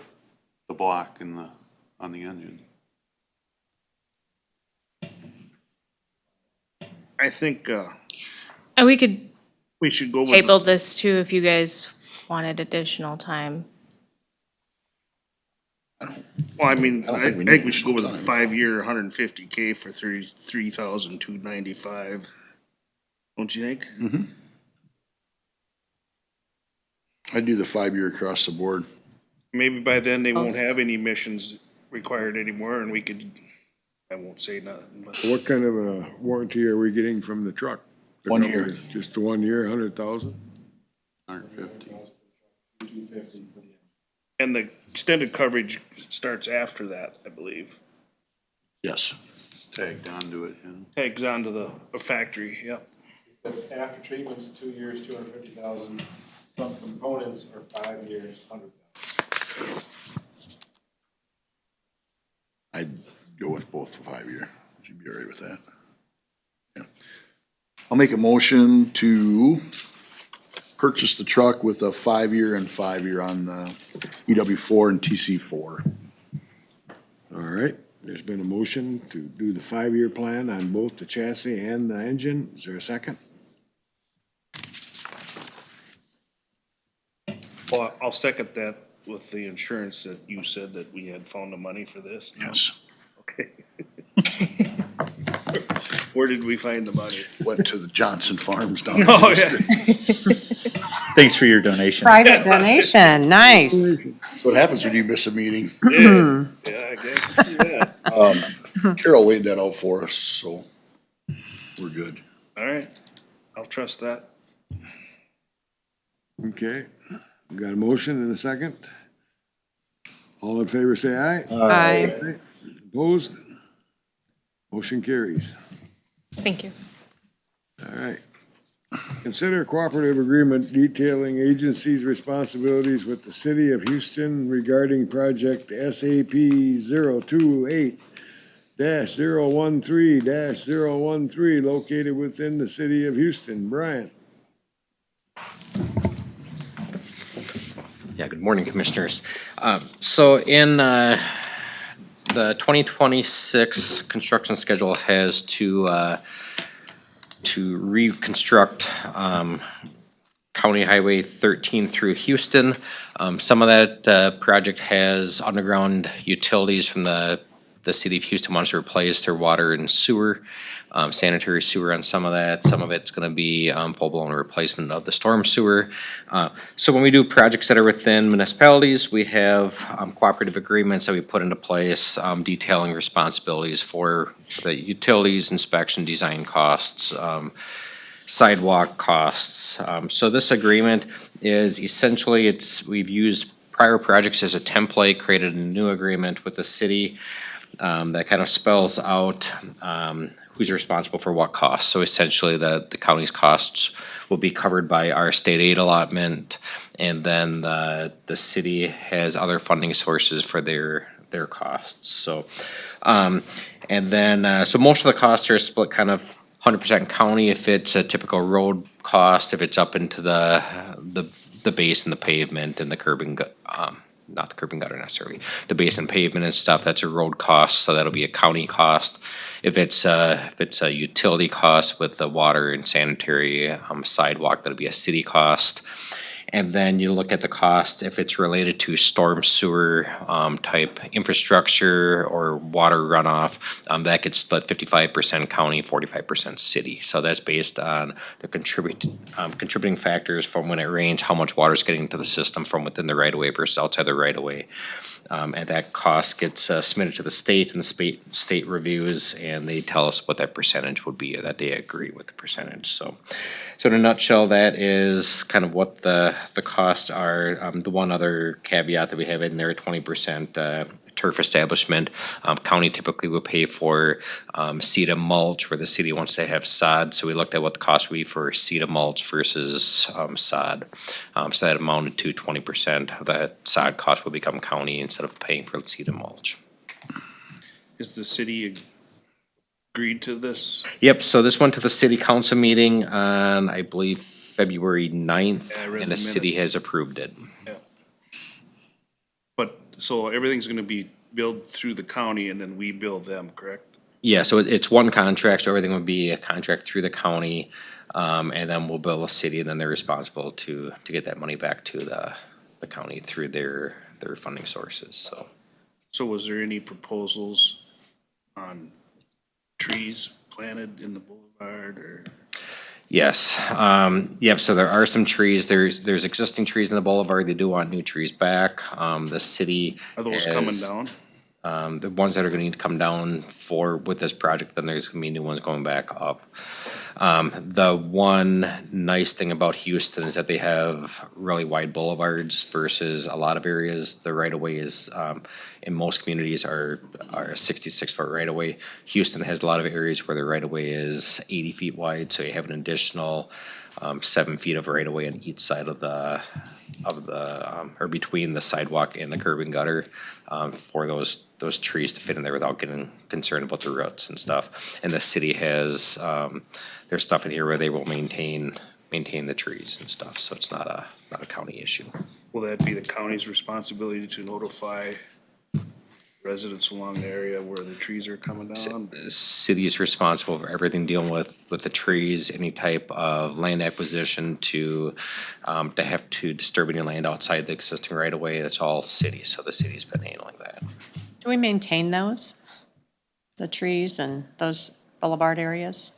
block and on the engine? I think, And we could we should go with. table this too if you guys wanted additional time. Well, I mean, I don't I think we think need we should go with a time. 5-year, 150K for 3,295. Don't you think? I'd do the 5-year across the board. Maybe by then they won't have any missions required anymore and we could, I won't say nothing, but What kind of a warranty are we getting from the truck? to 1 cover year. it? Just the 1 year, 100,000? 150. 250 for the engine. and the extended coverage starts after that, I believe. Yes. Tagged onto it, yeah. Tags onto the factory, yep. After treatments, 2 years, 250,000. Some components are 5 years, 100,000. I'd go with both the 5-year. Should be all right with that. Yeah. I'll make a motion to purchase the truck with a 5-year and 5-year on the EW4 and TC4. All right, there's been a motion to do the 5-year plan on both the chassis and the engine. Is there a second? Well, I'll second that with the insurance that you said that we had found the money for this. Yes. Okay. Where did we find the money? Went to the Johnson Farms down. Oh, yeah. Thanks for your donation. Private donation, nice. That's what happens when you miss a meeting. Yeah, I can see that. Carol laid that out for us, so we're good. All right, I'll trust that. Okay, we got a motion and a second. All in favor, say aye. Aye. Opposed? Motion carries. Thank you. All right. Consider cooperative agreement detailing agency's responsibilities with the city of Houston regarding project SAP 028-013-013 located within the city of Houston. Brian? Yeah, good morning, Commissioners. So in the 2026 construction schedule has to reconstruct County Highway 13 through Houston. Some of that project has underground utilities from the city of Houston wants to replace their water and sewer, sanitary sewer on some of that. Some of it's gonna be full-blown replacement of the storm sewer. So when we do projects that are within municipalities, we have cooperative agreements that we put into place, detailing responsibilities for the utilities, inspection, design costs, sidewalk costs. So this agreement is essentially, we've used prior projects as a template, created a new agreement with the city that kind of spells out who's responsible for what costs. So essentially, the county's costs will be covered by our state aid allotment, and then the city has other funding sources for their costs. So, and then so most of the costs are split kind of 100% county if it's a typical road cost, if it's up into the base and the pavement and the curb and not the curb and gutter necessarily, the base and pavement and stuff, that's a road cost, so that'll be a county cost. If it's a utility cost with the water and sanitary sidewalk, that'll be a city cost. And then you look at the cost, if it's related to storm sewer type infrastructure or water runoff, that gets split 55% county, 45% city. So that's based on the contributing factors from when it rains, how much water is getting into the system from within the right of way versus outside the right of way. And that cost gets submitted to the state, and the state reviews, and they tell us what that percentage would be, or that they agree with the percentage. So in a nutshell, that is kind of what the costs are. The one other caveat that we have in there, 20% turf establishment. County typically will pay for CETA mulch, where the city wants to have sod. So we looked at what the cost would be for CETA mulch versus sod. So that amounted to 20% of that sod cost will become county instead of paying for CETA mulch. Is the city agreed to this? Yep, so this went to the city council meeting on, I believe, February 9th, Yeah, I read and the the city minutes. has approved it. But, so everything's gonna be billed through the county and then we bill them, correct? Yeah, so it's one contract, so everything would be a contract through the county, and then we'll bill the city, and then they're responsible to get that money back to the county through their funding sources, so. So was there any proposals on trees planted in the boulevard or? Yes, yep, so there are some trees, there's existing trees in the boulevard, they do want new trees back, the city. Are those coming down? The ones that are gonna need to come down with this project, then there's gonna be new ones going back up. The one nice thing about Houston is that they have really wide boulevards versus a lot of areas. The right of way is, in most communities are a 66-foot right of way. Houston has a lot of areas where the right of way is 80 feet wide, so you have an additional 7 feet of right of way on each side of the or between the sidewalk and the curb and gutter, for those trees to fit in there without getting concerned about the roots and stuff. And the city has, there's stuff in here where they will maintain the trees and stuff, so it's not a county issue. Will that be the county's responsibility to notify residents along the area where the trees are coming down? The city is responsible for everything dealing with the trees, any type of land acquisition to have to disturb any land outside the existing right of way, that's all city, so the city's been handling that. Do we maintain those? The trees and those boulevard areas?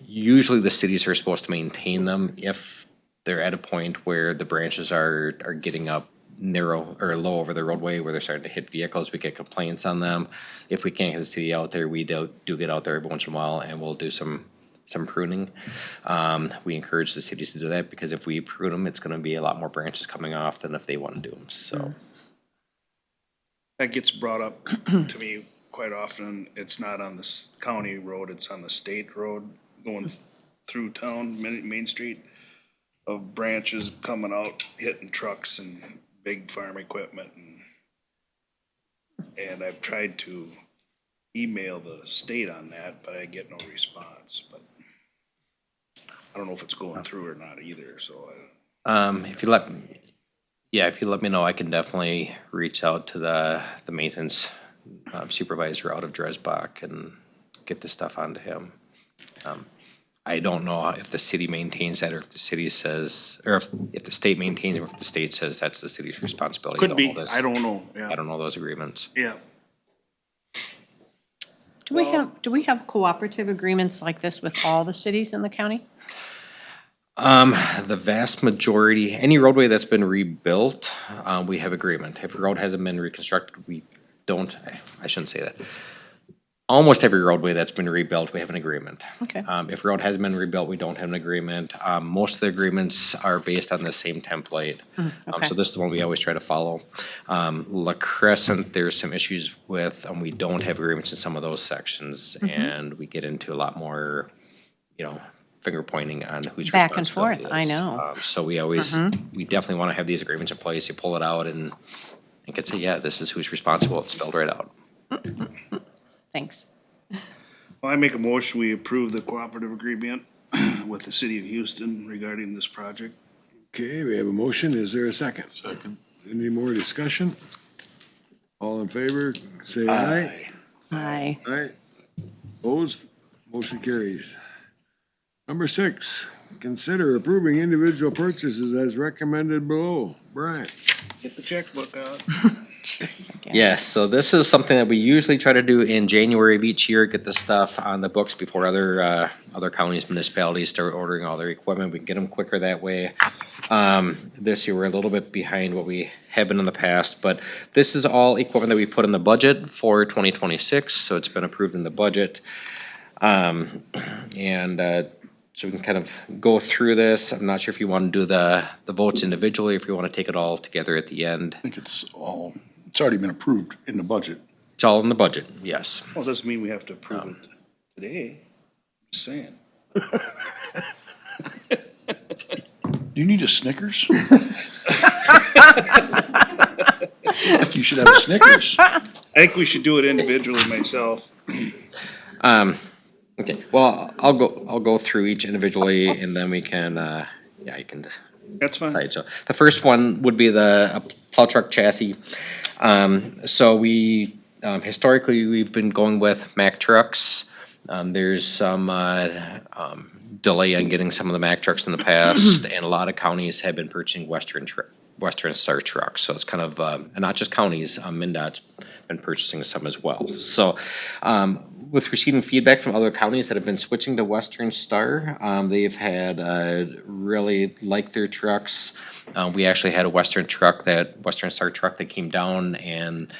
Usually the cities are supposed to maintain them if they're at a point where the branches are getting up narrow or low over the roadway where they're starting to hit vehicles. We get complaints on them. If we can't get the city out there, we do get out there every once in a while and we'll do some pruning. We encourage the cities to do that because if we prune them, it's gonna be a lot more branches coming off than if they want to do them, so. That gets brought up to me quite often. It's not on this county road, it's on the state road going through town, Main Street, of branches coming out, hitting trucks and big farm equipment. And I've tried to email the state on that, but I get no response. But I don't know if it's going through or not either, so. If you let me know, I can definitely reach out to the maintenance supervisor out of Dresbach and get the stuff onto him. I don't know if the city maintains that or if the city says, or if the state maintains it, or if the state says that's the city's responsibility. Could be, I don't know, yeah. I don't know those agreements. Yeah. Do we have cooperative agreements like this with all the cities in the county? The vast majority, any roadway that's been rebuilt, we have agreement. If a road hasn't been reconstructed, we don't, I shouldn't say that. Almost every roadway that's been rebuilt, we have an agreement. Okay. If a road hasn't been rebuilt, we don't have an agreement. Most of the agreements are based on the same template. Okay. So this is the one we always try to follow. La Crescent, there's some issues with, we don't have agreements in some of those sections, and we get into a lot more, finger pointing on who's Back and responsibility forth, I is. know. So we always, we definitely want to have these agreements in place. You pull it out and can say, yeah, this is who's responsible. It's spelled right out. Thanks. Well, I make a motion, we approve the cooperative agreement with the city of Houston regarding this project. Okay, we have a motion. Is there a second? Second. Any more discussion? All in favor, say aye. Aye. Aye. Opposed? Motion carries. Number 6, consider approving individual purchases as recommended below. Brian? Get the checkbook out. Yes, so this is something that we usually try to do in January of each year, get the stuff on the books before other counties, municipalities start ordering all their equipment. We can get them quicker that way. This year, we're a little bit behind what we have been in the past, but this is all equipment that we put in the budget for 2026, so it's been approved in the budget. So we can kind of go through this. I'm not sure if you want to do the votes individually, if you want to take it all together at the end. I think it's already been approved in the budget. It's all in the budget, yes. Well, it doesn't mean we have to approve it today. Just saying. Do you need a Snickers? Like you should have a Snickers. I think we should do it individually myself. Okay, well, I'll go through each individually and then we can, you can. That's fine. Right, so the first one would be the plow truck chassis. So we Historically, we've been going with Mack trucks. There's some delay on getting some of the Mack trucks in the past, and a lot of counties have been purchasing Western Star trucks. So it's kind of, and not just counties, MnDOT's been purchasing some as well. So with receiving feedback from other counties that have been switching to Western Star, they've had really liked their trucks. We actually had a Western Star truck that came down and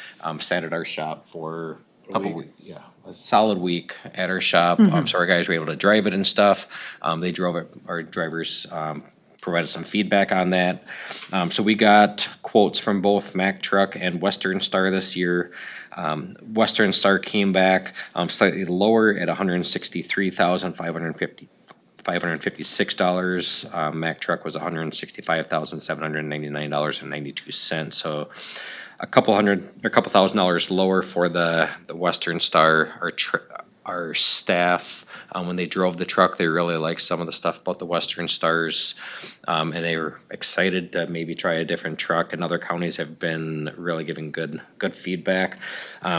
sat at our shop for a couple weeks. Yeah, a solid week at our shop. So our guys were able to drive it and stuff. They drove it. Our drivers provided some feedback on that. So we got quotes from both Mack Truck and Western Star this year. Western Star came back slightly lower at $163,556. Mack Truck was $165,799.92. So a couple $1,000 lower for the Western Star. Our staff, when they drove the truck, they really liked some of the stuff about the Western Stars, and they were excited to maybe try a different truck. And other counties have been really giving good feedback.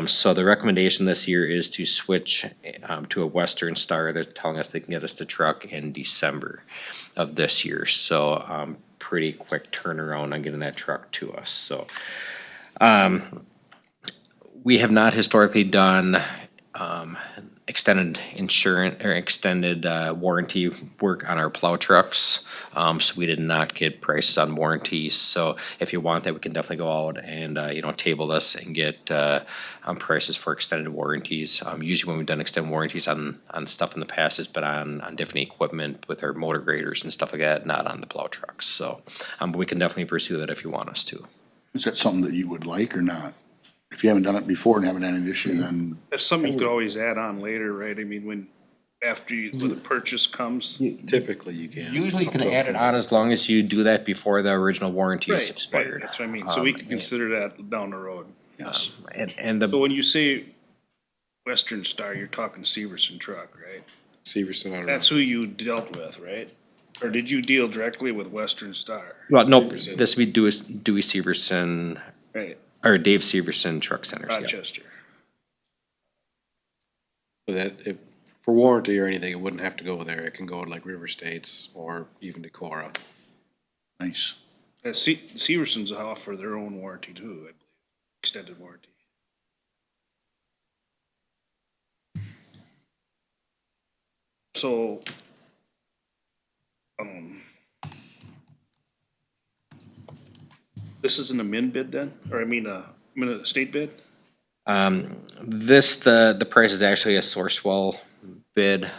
So the recommendation this year is to switch to a Western Star. They're telling us they can get us the truck in December of this year. So pretty quick turnaround on getting that truck to us. So we have not historically done extended insurance or extended warranty work on our plow trucks. So we did not get prices on warranties. So if you want that, we can definitely go out and, table this and get prices for extended warranties. Usually when we've done extended warranties on stuff in the past, it's been on different equipment with our motor graders and stuff like that, not on the plow trucks. So, but we can definitely pursue that if you want us to. Is that something that you would like or not? If you haven't done it before and haven't had an issue, then That's something you could always add on later, right? I mean, when the purchase comes. Typically you can. Usually you can add it on as long as you do that before the original warranty is Right, expired. that's what I mean. So we can consider that down the road. yes. And So the, when you say Western Star, you're talking Severson truck, right? Severson, I don't know. That's who you dealt with, right? Or did you deal directly with Western Star? well, nope, Severson. this would be Dewey Severson, Right, or Dave Severson Truck Centers, yeah. Rochester. But that, for warranty or anything, it wouldn't have to go there. It can go to like River States or even Decorah. Nice. Severson's offer their own warranty too, I believe, extended warranty. So, this isn't a min bid then, or I mean, a state bid? The price is actually a Sourcewell bid,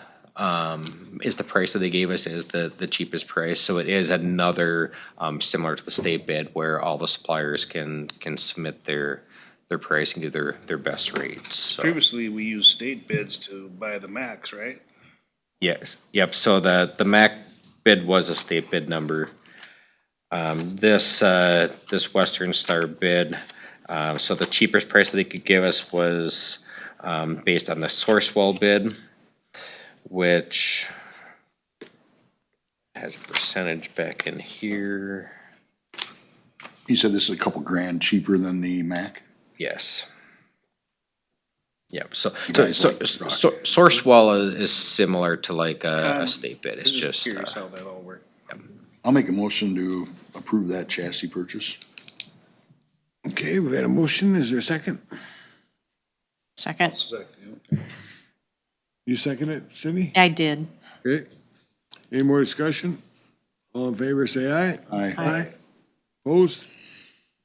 is the price that they gave us is the cheapest price. So it is another, similar to the state bid where all the suppliers can submit their price and give their best rates. So, Previously, we used state bids to buy the max, right? yes, yep, so the MAC bid was a state bid number. This Western Star bid, so the cheapest price that they could give us was, based on the Sourcewell bid, which has a percentage back in here. You said this is a couple grand cheaper than the Mac? Yes. Yep, so guys like the truck. Sourcewell is similar to like a state bid, it's I'm just, curious how that all worked. I'll make a motion to approve that chassis purchase. Okay, we've had a motion. Is there a second? Second. You second it, Cindy? I did. Okay. Any more discussion? All in favor, say aye. Aye. Aye. Opposed?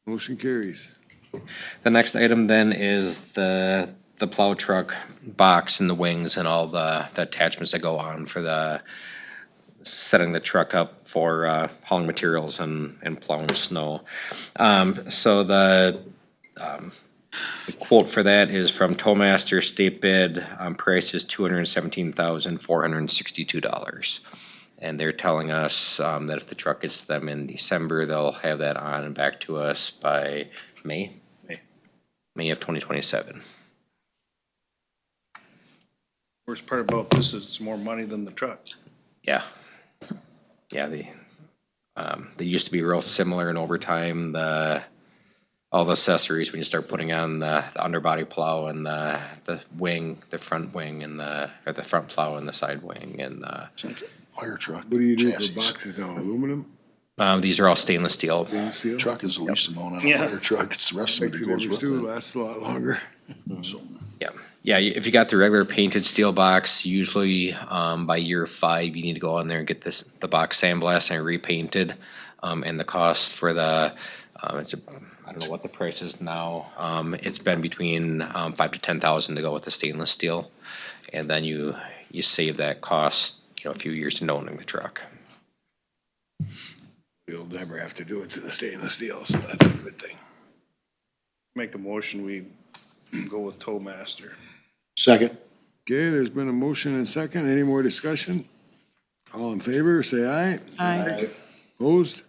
Motion carries. the next item then is the plow truck box and the wings and all the attachments that go on for the setting the truck up for hauling materials and plowing snow. So the quote for that is from Towmaster, state bid, price is $217,462. And they're telling us that if the truck gets to them in December, they'll have that on and back to us by May of 2027. Worst part about this is it's more money than the truck. Yeah. Yeah, they used to be real similar in overtime. The all the accessories when you start putting on the underbody plow and the wing, the front wing and or the front plow and the side wing and It's like a fire truck. What do you do chassis. for boxes now, aluminum? these are all stainless steel. Steel? Truck is the least amount on a Yeah. fire truck, it's the rest of it Makes that it goes ever with still it. lasts a lot longer. So, Yeah, yeah. If you got the regular painted steel box, usually by year 5, you need to go on there and get the box sandblasted and repainted. And the cost for the, I don't know what the price is now. It's been between 5 to 10,000 to go with the stainless steel, and then you save that cost, a few years into owning the truck. We'll never have to do it to the stainless steel, so that's a good thing. Make a motion, we go with Towmaster. second, Okay, there's been a motion and second. Any more discussion? All in favor, say aye. Aye. Opposed?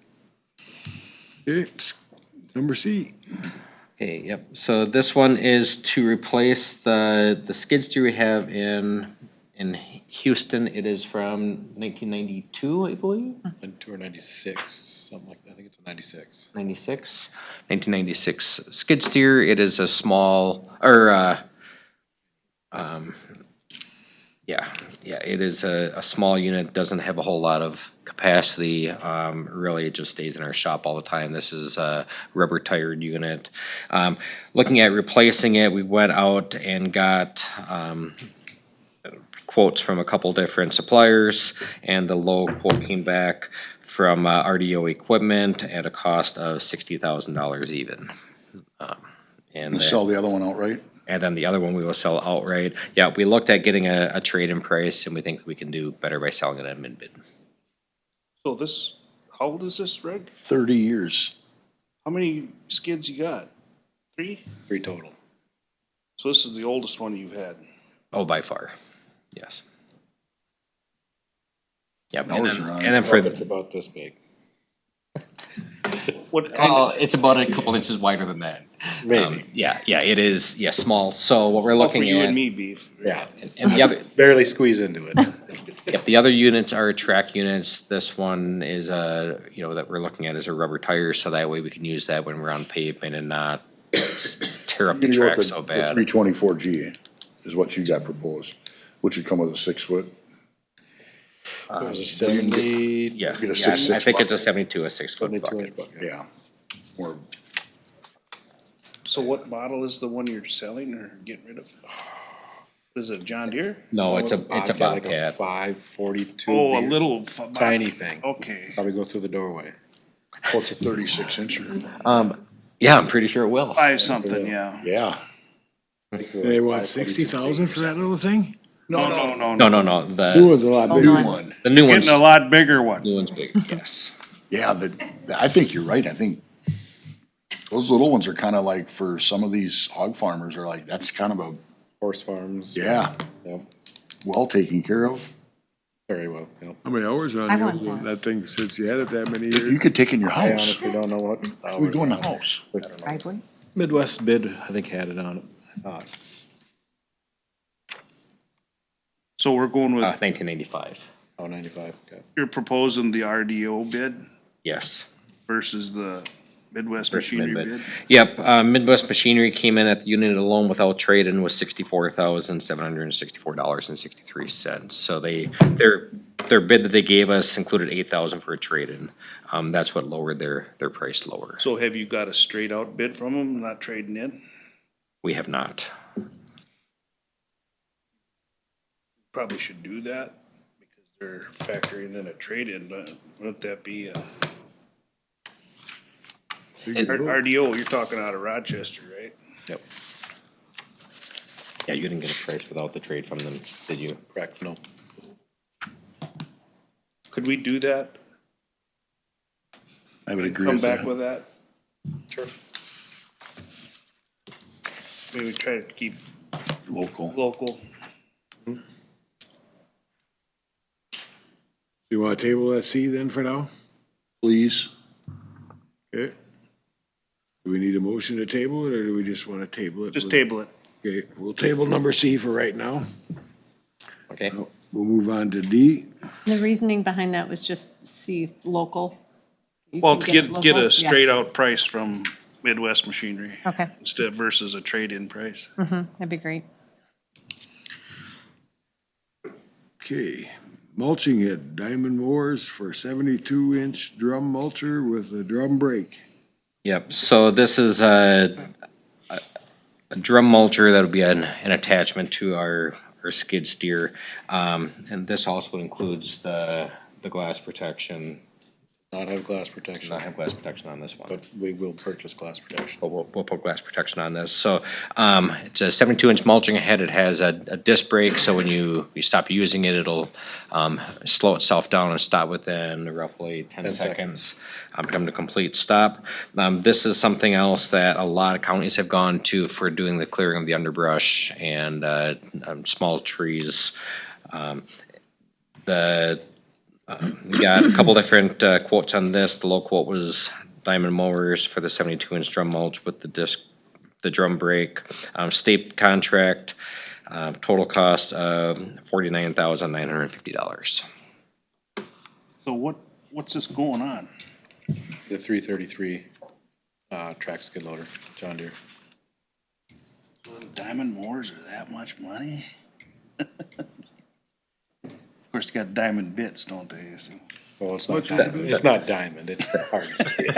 Okay, number C. Okay, yep. So this one is to replace the skid steer we have in Houston. It is from 1992, I believe. Or 96, something like that. I think it's a 96. 1996 skid steer. It is a small, it is a small unit, doesn't have a whole lot of capacity. Really, it just stays in our shop all the time. This is a rubber tired unit. Looking at replacing it, we went out and got quotes from a couple different suppliers, and the low quote came back from RDO Equipment at a cost of $60,000 even. And and sell the other one outright. and then the other one we will sell outright. Yeah, we looked at getting a trade-in price, and we think we can do better by selling it at mid-bid. So this, how old is this, Greg? 30 years. How many skids you got? 3? 3 total. So this is the oldest one you've had. Oh, by far, yes. Yep, and Ours then, are on. and then for, It's about this big. What kind of, it's about a couple inches wider than that. Maybe. Yeah, it is, small. So what we're oh, looking for you at. and me, Beef. Yeah. And the other, Barely squeeze into it. yep, the other units are track units. This one is that we're looking at is a rubber tire, so that way we can use that when we're on pavement and not tear up the track so bad. 324G is what you got proposed, which would come with a 6-foot. It was a 70. Yeah, Get a yeah, 6'6" I think it's a bucket. 72, a 6-foot 72 bucket. inch bucket. Yeah. Or So what model is the one you're selling or getting rid of? Is it John Deere? No, it's a Like a Bobcat. 542. Oh, a beer. little. Tiny thing. Okay. Probably go through the doorway. what's a 36-incher? Yeah, I'm pretty sure it will. 5 something, yeah. Yeah. They want 60,000 for that little thing? No. No, New the one's a lot New bigger. one. new one's, Getting a lot bigger one. new one's big, yes. Yeah, I think you're right. I think those little ones are kind of like, for some of these hog farmers are like, that's kind of a, Horse farms. yeah, Yep. well taken care of. Very well. Yep. How many hours are I on want the- that. that thing since you had it that many You years? could take in your I house. honestly don't know what. We go in the house. Driveway? Midwest bid, I think, had it on it, I thought. So we're going with, 1985, Oh, 95, okay. you're proposing the RDO bid yes. versus the Midwest Versus Machinery mid-bid. bid? Yep, Midwest Machinery came in at the unit alone without trade-in was $64,764.63. So their bid that they gave us included $8,000 for a trade-in. That's what lowered their price lower. So have you got a straight out bid from them, not trading in? We have not. Probably should do that because they're factoring in a trade-in, but wouldn't that be a? RDO, you're talking out of Rochester, right? Yep. Yeah, you didn't get a price without the trade from them, did you? Correct, no. Could we do that? I would agree Come with back that. with that? Sure. Maybe try to keep Local. local. You wanna table that C then for now? Please. Okay. Do we need a motion to table it, or do we just wanna table it? Just table it. Okay, we'll table number C for right now. Okay. We'll move on to D. The reasoning behind that was just see local. You Well, can to get local, a yeah. straight out price from Midwest Machinery. Okay. Instead versus a trade-in price. That'd be great. Okay, mulching it, Diamond Mowers for 72-inch drum mulcher with a drum brake. Yep, so this is a drum mulcher that'll be an attachment to our skid steer. And this also includes the glass protection. Not have glass protection, Not have glass protection on this one. but we will purchase glass protection. But we'll put glass protection on this. So, it's a 72-inch mulching head. It has a disc brake, so when you stop using it, it'll, slow itself down and stop within roughly 10 seconds. Come to complete stop. This is something else that a lot of counties have gone to for doing the clearing of the underbrush and, small trees. We got a couple different quotes on this. The low quote was Diamond Mowers for the 72-inch drum mulch with the drum brake. State contract, total cost of $49,950. So what's this going on? The 333 track skid loader, John Deere. Diamond mowers are that much money? Of course, they got diamond bits, don't they? So- Well, it's not diamond, it's not diamond, it's hard steel.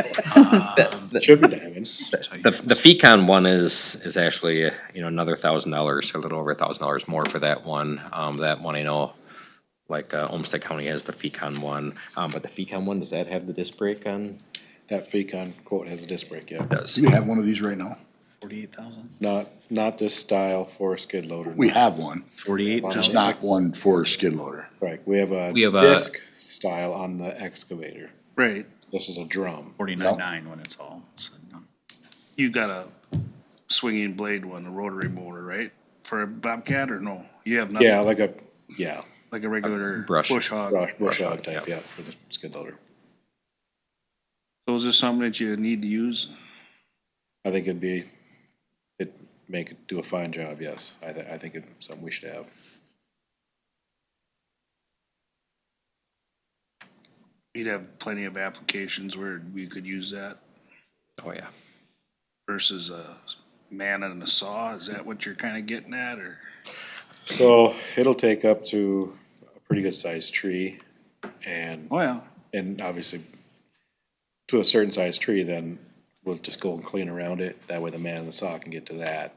It should be diamonds. The Fecon one is actually, another $1,000, a little over $1,000 more for that one. That one I know, like, Olmsted County has the Fecon one. But the Fecon one, does that have the disc brake on? That Fecon quote has a disc brake, yeah. It does. Do we have one of these right now? 48,000? Not this style for a skid loader. We have one, 48,000? just not one for a skid loader. Right, we have a We have a- disc style on the excavator. Right. This is a drum. 49.9 when it's all said and done. You got a swinging blade one, a rotary motor, right? For a Bobcat or no? You have nothing? Yeah, like a regular brush. bush hog? bush hog type, yeah, for the skid loader. So is this something that you need to use? I think make it do a fine job, yes. I think it's something we should have. You'd have plenty of applications where we could use that Oh, yeah. versus a man and a saw. Is that what you're kind of getting at, or? So it'll take up to a pretty good sized tree and, Well, and obviously to a certain size tree, then we'll just go and clean around it. That way the man and the saw can get to that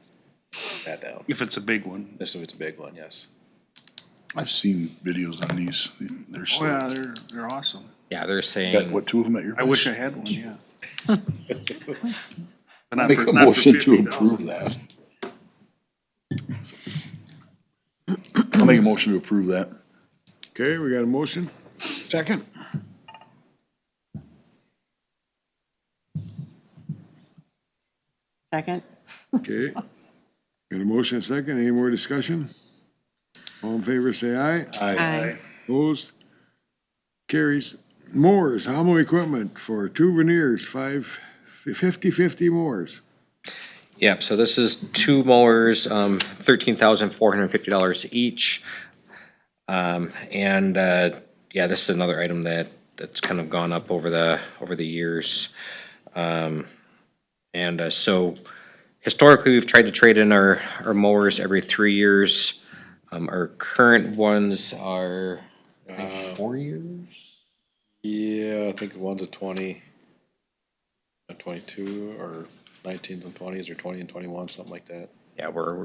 down. if it's a big one. This if it's a big one, yes. I've seen videos on these, they're Oh, slick. yeah, they're awesome. Yeah, they're Got, saying, what, two of them at your I place? wish I had one, yeah. But not Make for- a not for motion to 50,000. approve that. I'll make a motion to approve that. Okay, we got a motion? Second? Second? Okay. Got a motion, second, any more discussion? All in favor, say aye. Aye. Opposed? Carries. Mowers, Homo equipment for two veneers, 50/50 mowers. yep, so this is two mowers, $13,450 each. Yeah, this is another item that's kind of gone up over the years. So historically, we've tried to trade in our mowers every 3 years. Our current ones are, I think, 4 years? Yeah, I think one's a 20, a 22, or 19s and 20s, or 20 and 21, something like that. Yeah, we're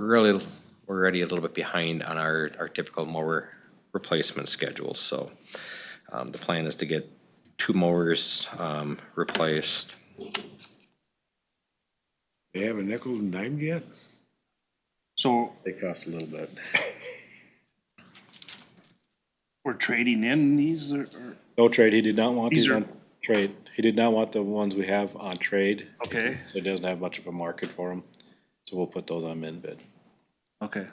already a little bit behind on our typical mower replacement schedule, so, the plan is to get two mowers, replaced. They haven't nickel and dimed yet? So They cost a little bit. we're trading in these or? No trade, he did not want These these are- on trade. He did not want the ones we have on trade, Okay, so he doesn't have much of a market for them. So we'll put those on min bid. okay.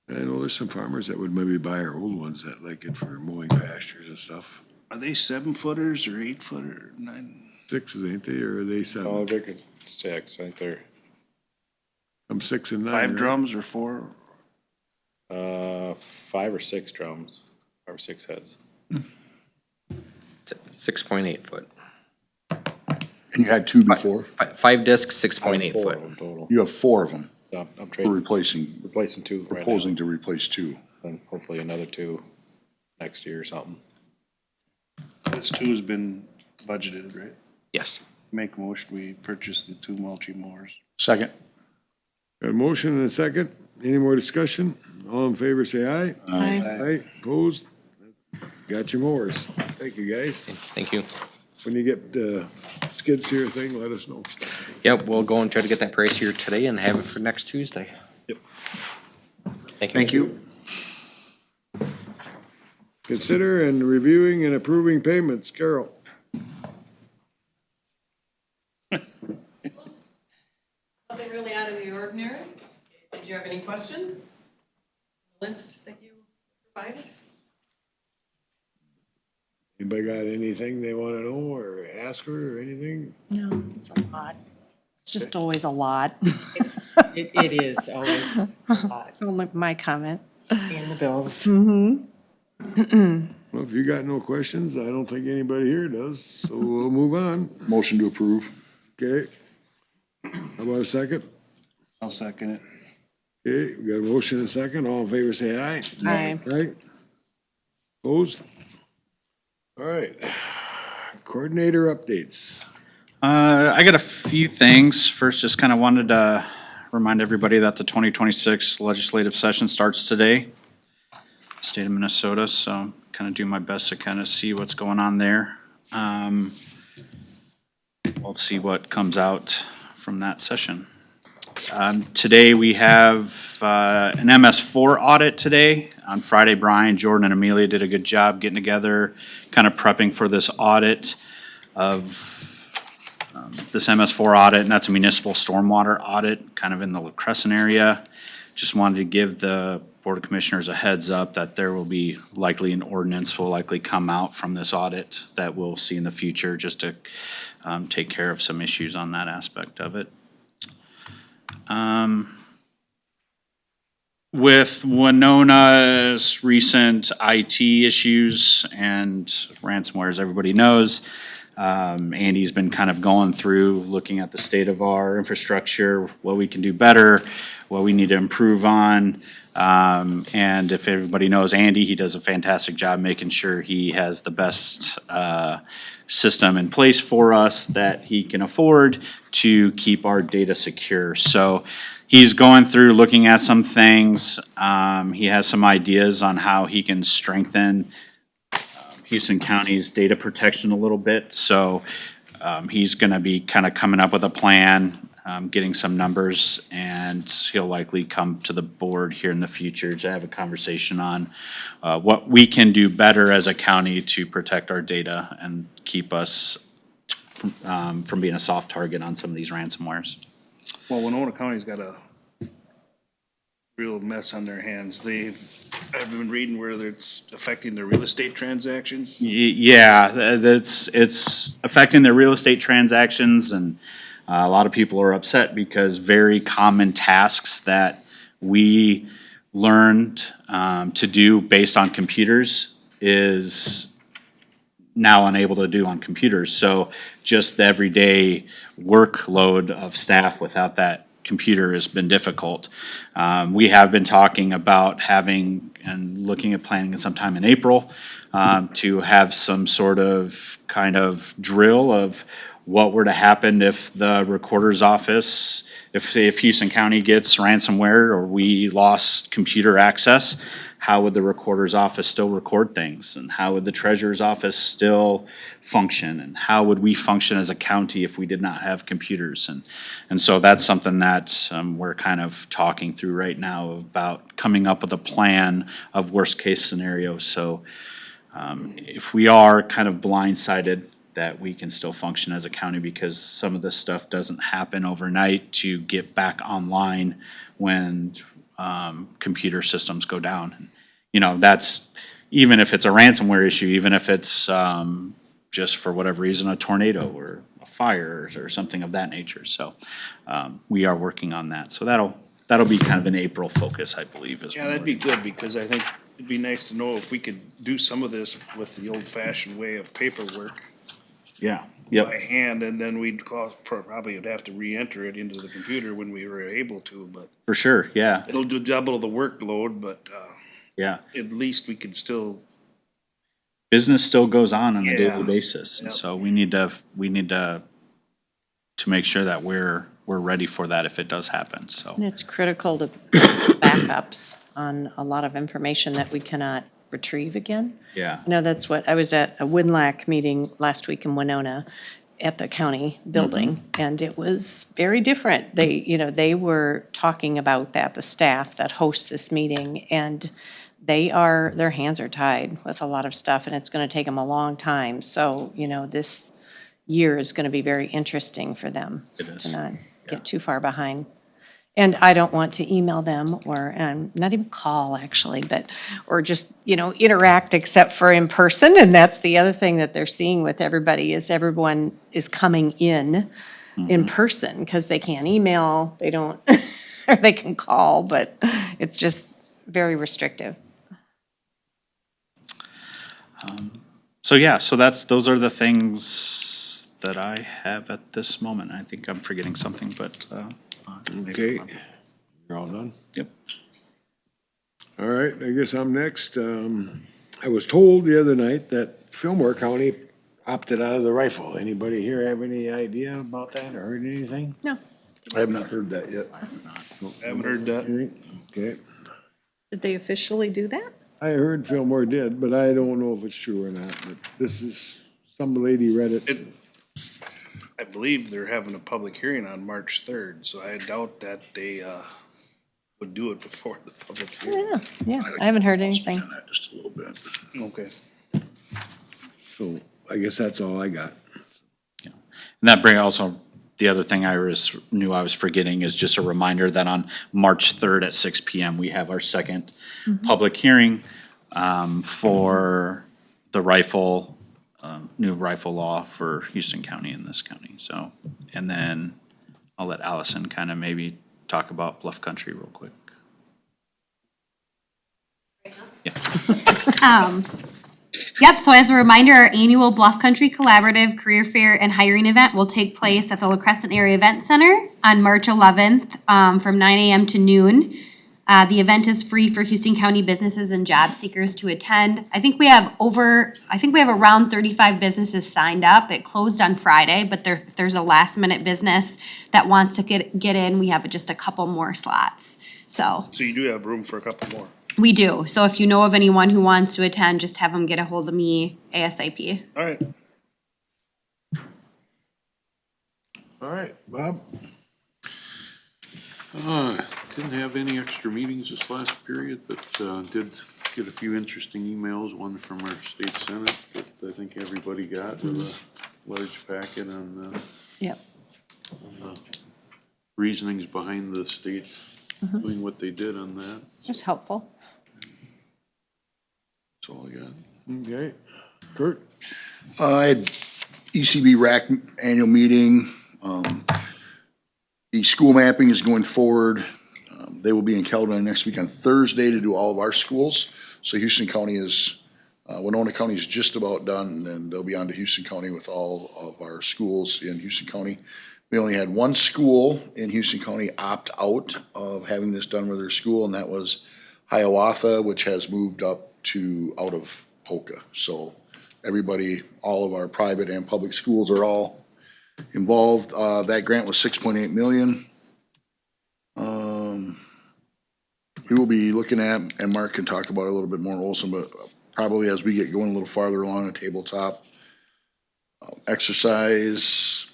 I know there's some farmers that would maybe buy our old ones that like it for mowing pastures and stuff. Are they 7-footers or 8-footer, 9? Sixes, ain't they, or are they Oh, seven? they're good. 6, I think they're, I'm 6 and 9. 5 right? drums or 4? 5 or 6 drums, 5 or 6 heads. 6.8 foot. And you had two before? 5 discs, 6.8 Four foot. of them total. You have four of them. I'm We're trading, replacing two right now, proposing to replace two. and hopefully another two next year or something. This two has been budgeted, right? Yes. Make a motion, we purchase the two mulching mowers. Second? Got a motion and a second. Any more discussion? All in favor, say aye. Aye, opposed? Got your mowers. Thank you, guys. Thank you. When you get the skid steer thing, let us know. Yep, we'll go and try to get that price here today and have it for next Tuesday. Yep. Thank you. Consider and reviewing and approving payments. Carol? Nothing really out of the ordinary. Did you have any questions? List that you provided? Anybody got anything they wanna know or ask her or anything? No, it's a lot. It's just always a lot. It is always a lot It's only my comment. in the bills. Well, if you got no questions, I don't think anybody here does, so we'll move on. Motion to approve. Okay. How about a second? I'll second it. Okay, we got a motion and a second. All in favor, say aye. Aye. Aye. Opposed? All right. Coordinator updates. I got a few things. First, just kind of wanted to remind everybody that the 2026 legislative session starts today, state of Minnesota, so kind of do my best to kind of see what's going on there. We'll see what comes out from that session. Today, we have an MS4 audit today. On Friday, Brian, Jordan, and Amelia did a good job getting together, kind of prepping for this audit of this MS4 audit, and that's a municipal stormwater audit, kind of in the Crescent area. Just wanted to give the Board of Commissioners a heads up that there will be likely an ordinance will likely come out from this audit that we'll see in the future, just to take care of some issues on that aspect of it. With Winona's recent IT issues and ransomware, as everybody knows, Andy's been kind of going through, looking at the state of our infrastructure, what we can do better, what we need to improve on. And if everybody knows Andy, he does a fantastic job making sure he has the best system in place for us that he can afford to keep our data secure. So he's going through, looking at some things. He has some ideas on how he can strengthen Houston County's data protection a little bit. So he's gonna be kind of coming up with a plan, getting some numbers, and he'll likely come to the board here in the future to have a conversation on what we can do better as a county to protect our data and keep us from being a soft target on some of these ransomwares. Well, Winona County's got a real mess on their hands. I've been reading where it's affecting their real estate transactions. Yeah, it's affecting their real estate transactions, and a lot of people are upset because very common tasks that we learned to do based on computers is now unable to do on computers. So just the everyday workload of staff without that computer has been difficult. We have been talking about having and looking at planning sometime in April to have some sort of kind of drill of what were to happen if the recorder's office, if Houston County gets ransomware or we lost computer access, how would the recorder's office still record things? And how would the treasurer's office still function? And how would we function as a county if we did not have computers? And so that's something that we're kind of talking through right now about coming up with a plan of worst case scenarios. So if we are kind of blindsided, that we can still function as a county, because some of this stuff doesn't happen overnight to get back online when computer systems go down. You know, that's, even if it's a ransomware issue, even if it's just for whatever reason, a tornado or a fire or something of that nature. So we are working on that. So that'll be kind of an April focus, I believe. Yeah, that'd be good, because I think it'd be nice to know if we could do some of this with the old-fashioned way of paperwork. Yeah. Yep. by hand, and then we'd probably would have to re-enter it into the computer when we were able to, but For sure, yeah, it'll do double the workload, but, yeah. at least we could still, Business still goes on a Yeah. daily basis, and Yep. so we need to make sure that we're ready for that if it does happen, so. And it's critical to backups on a lot of information that we cannot retrieve again. Yeah. I know that's what, I was at a WinLAC meeting last week in Winona at the county building, and it was very different. They were talking about that, the staff that host this meeting, and their hands are tied with a lot of stuff, and it's gonna take them a long time. So, this year is gonna be very interesting for them. It is. To not get too far behind. And I don't want to email them or, not even call actually, or just, interact except for in person. And that's the other thing that they're seeing with everybody is everyone is coming in person because they can't email, they don't, or they can call, but it's just very restrictive. So yeah, those are the things that I have at this moment. I think I'm forgetting something, but, Okay, you're all done? Yep. All right, I guess I'm next. I was told the other night that Fillmore County opted out of the rifle. Anybody here have any idea about that or heard anything? No. I have not heard that yet. I haven't heard that. Anything? Okay. Did they officially do that? I heard Fillmore did, but I don't know if it's true or not. But this is, some lady read it. I believe they're having a public hearing on March 3rd, so I doubt that they, would do it before the public hearing. Yeah, I haven't heard anything. On that just a little bit. Okay. So I guess that's all I got. And that brings also, the other thing knew I was forgetting is just a reminder that on March 3rd at 6 PM, we have our second public hearing for the new rifle law for Houston County and this county. So, and then I'll let Allison kind of maybe talk about Bluff Country real quick. Yep, so as a reminder, our annual Bluff Country Collaborative Career Fair and Hiring Event will take place at the La Crescent Area Event Center on March 11th from 9 a.m. to noon. The event is free for Houston County businesses and job seekers to attend. I think we have around 35 businesses signed up. It closed on Friday, but if there's a last minute business that wants to get in, we have just a couple more slots. So So you do have room for a couple more. we do. So if you know of anyone who wants to attend, just have them get a hold of me ASAP. All right. All right, Bob? Didn't have any extra meetings this last period, but did get a few interesting emails, one from our state senate that I think everybody got with a large packet on Yep. the reasonings behind the state doing what they did on that. Just helpful. That's all I got. Okay. Kurt? I had ECB RAC annual meeting. The school mapping is going forward. They will be in Caledonia next week on Thursday to do all of our schools. So Houston County Winona County is just about done, and they'll be on to Houston County with all of our schools in Houston County. We only had one school in Houston County opt out of having this done with their school, and that was Hiawatha, which has moved up out of Polka. So everybody, all of our private and public schools are all involved. That grant was $6.8 million. We will be looking at, and Mark can talk about it a little bit more, Olson, but probably as we get going a little farther along the tabletop, exercise,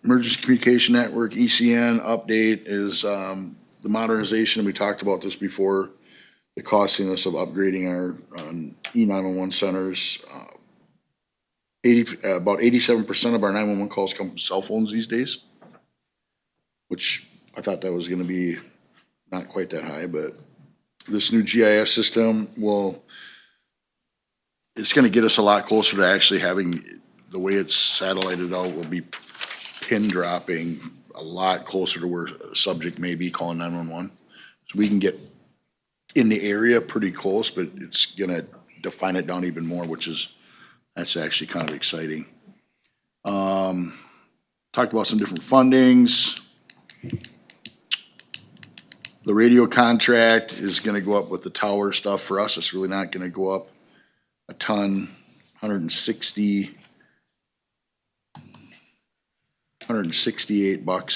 emergency communication network, ECN update is the modernization. We talked about this before, the costiness of upgrading our E911 centers. About 87% of our 911 calls come from cell phones these days, which I thought that was gonna be not quite that high, but this new GIS system it's gonna get us a lot closer to actually having, the way it's satellited out will be pin dropping a lot closer to where a subject may be calling 911. So we can get in the area pretty close, but it's gonna define it down even more, that's actually kind of exciting. Talked about some different fundings. The radio contract is gonna go up with the tower stuff. For us, it's really not gonna go up a ton, $168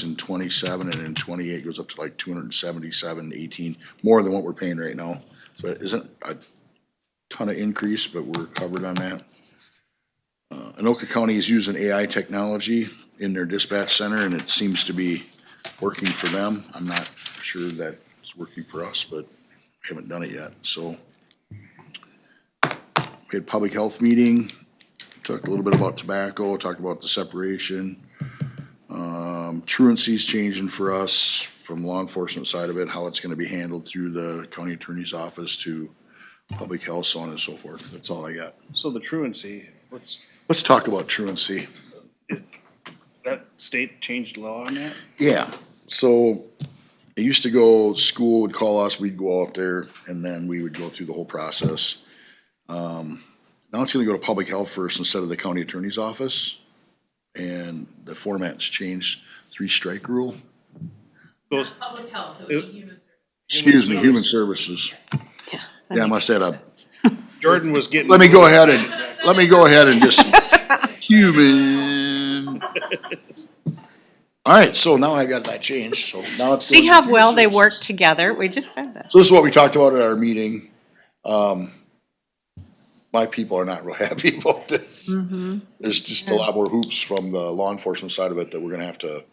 in 27, and in 28 goes up to like 277.18, more than what we're paying right now. So it isn't a ton of increase, but we're covered on that. Anoka County is using AI technology in their dispatch center, and it seems to be working for them. I'm not sure that it's working for us, but we haven't done it yet, so. We had public health meeting, talked a little bit about tobacco, talked about the separation. Truancy's changing for us from law enforcement side of it, how it's gonna be handled through the county attorney's office to public health, so on and so forth. That's all I got. So the truancy, Let's talk about truancy. that state changed law on that? Yeah, so it used to go, school would call us, we'd go out there, and then we would go through the whole process. Now it's gonna go to public health first instead of the county attorney's office. And the format's changed, 3-strike rule. Goes, Public health, it would be human services. Excuse me, human services. Yeah, I must have a, Jordan was getting. let me go ahead and just, human. All right, so now I got that changed, so now it's. See how well they work together? We just said that. So this is what we talked about at our meeting. My people are not real happy about this. There's just a lot more hoops from the law enforcement side of it that we're gonna have to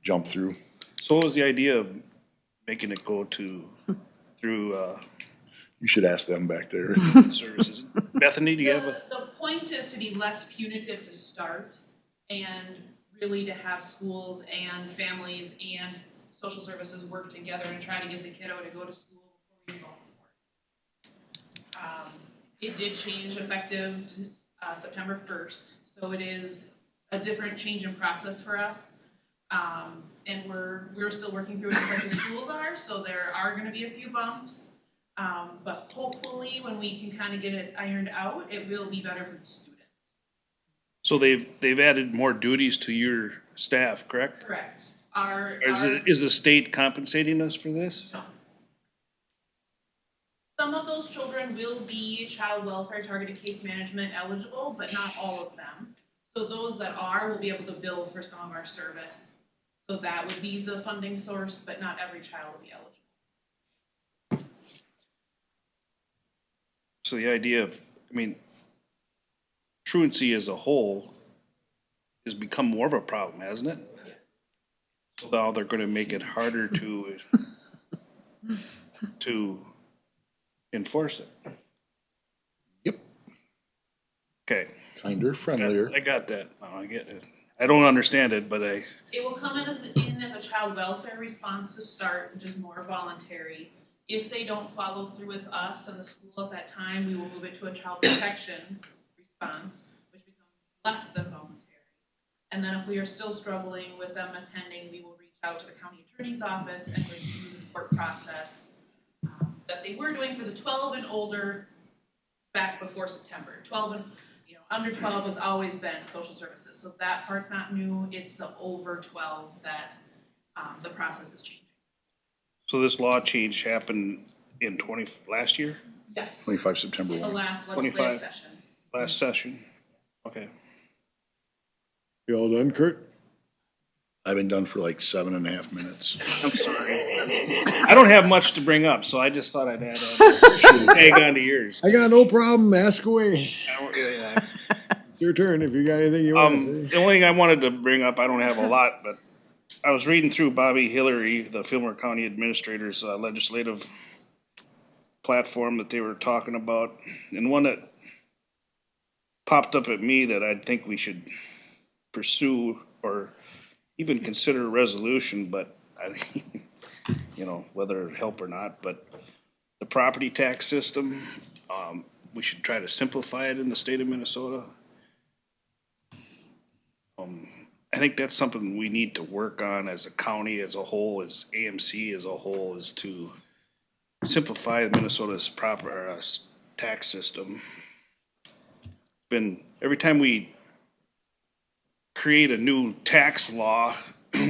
jump through. So what was the idea of making it go through, You should ask them back there. services? Bethany, do you have a? The point is to be less punitive to start and really to have schools and families and social services work together and try to get the kiddo to go to school before we involve the courts. It did change effective September 1st, so it is a different change in process for us. And we're still working through it just like the schools are, so there are gonna be a few bumps. But hopefully, when we can kind of get it ironed out, it will be better for the students. So they've added more duties to your staff, correct? Correct. Is the state compensating us for this? No. Some of those children will be child welfare targeted case management eligible, but not all of them. So those that are will be able to bill for some of our service. So that would be the funding source, but not every child will be eligible. So the idea of, truancy as a whole has become more of a problem, hasn't it? Yes. So now they're gonna make it harder to enforce it. Yep. Okay. Kinder, friendlier. I got that. Now I get it. I don't understand it, but It will come in as a child welfare response to start, which is more voluntary. If they don't follow through with us and the school at that time, we will move it to a child protection response, which becomes less than voluntary. And then if we are still struggling with them attending, we will reach out to the county attorney's office and review the court process that they were doing for the 12 and older back before September. 12 and under 12 has always been social services, so that part's not new. It's the over 12 that the process is changing. so this law change happened in last year, Yes. 25 September In the 1. last legislative 25. session. last session? Okay. You all done, Kurt? I've been done for like 7.5 minutes. I'm sorry. I don't have much to bring up, so I just thought I'd tag on to yours. I got no problem, ask away. I don't really, It's your turn if you got anything you wanna say. the only thing I wanted to bring up, I don't have a lot, but I was reading through Bobby Hillary, the Fillmore County Administrator's legislative platform that they were talking about, and one that popped up at me that I think we should pursue or even consider a resolution, but whether it'd help or not, but the property tax system, we should try to simplify it in the state of Minnesota. I think that's something we need to work on as a county as a whole, as AMC as a whole, is to simplify Minnesota's proper tax system. Every time we create a new tax law,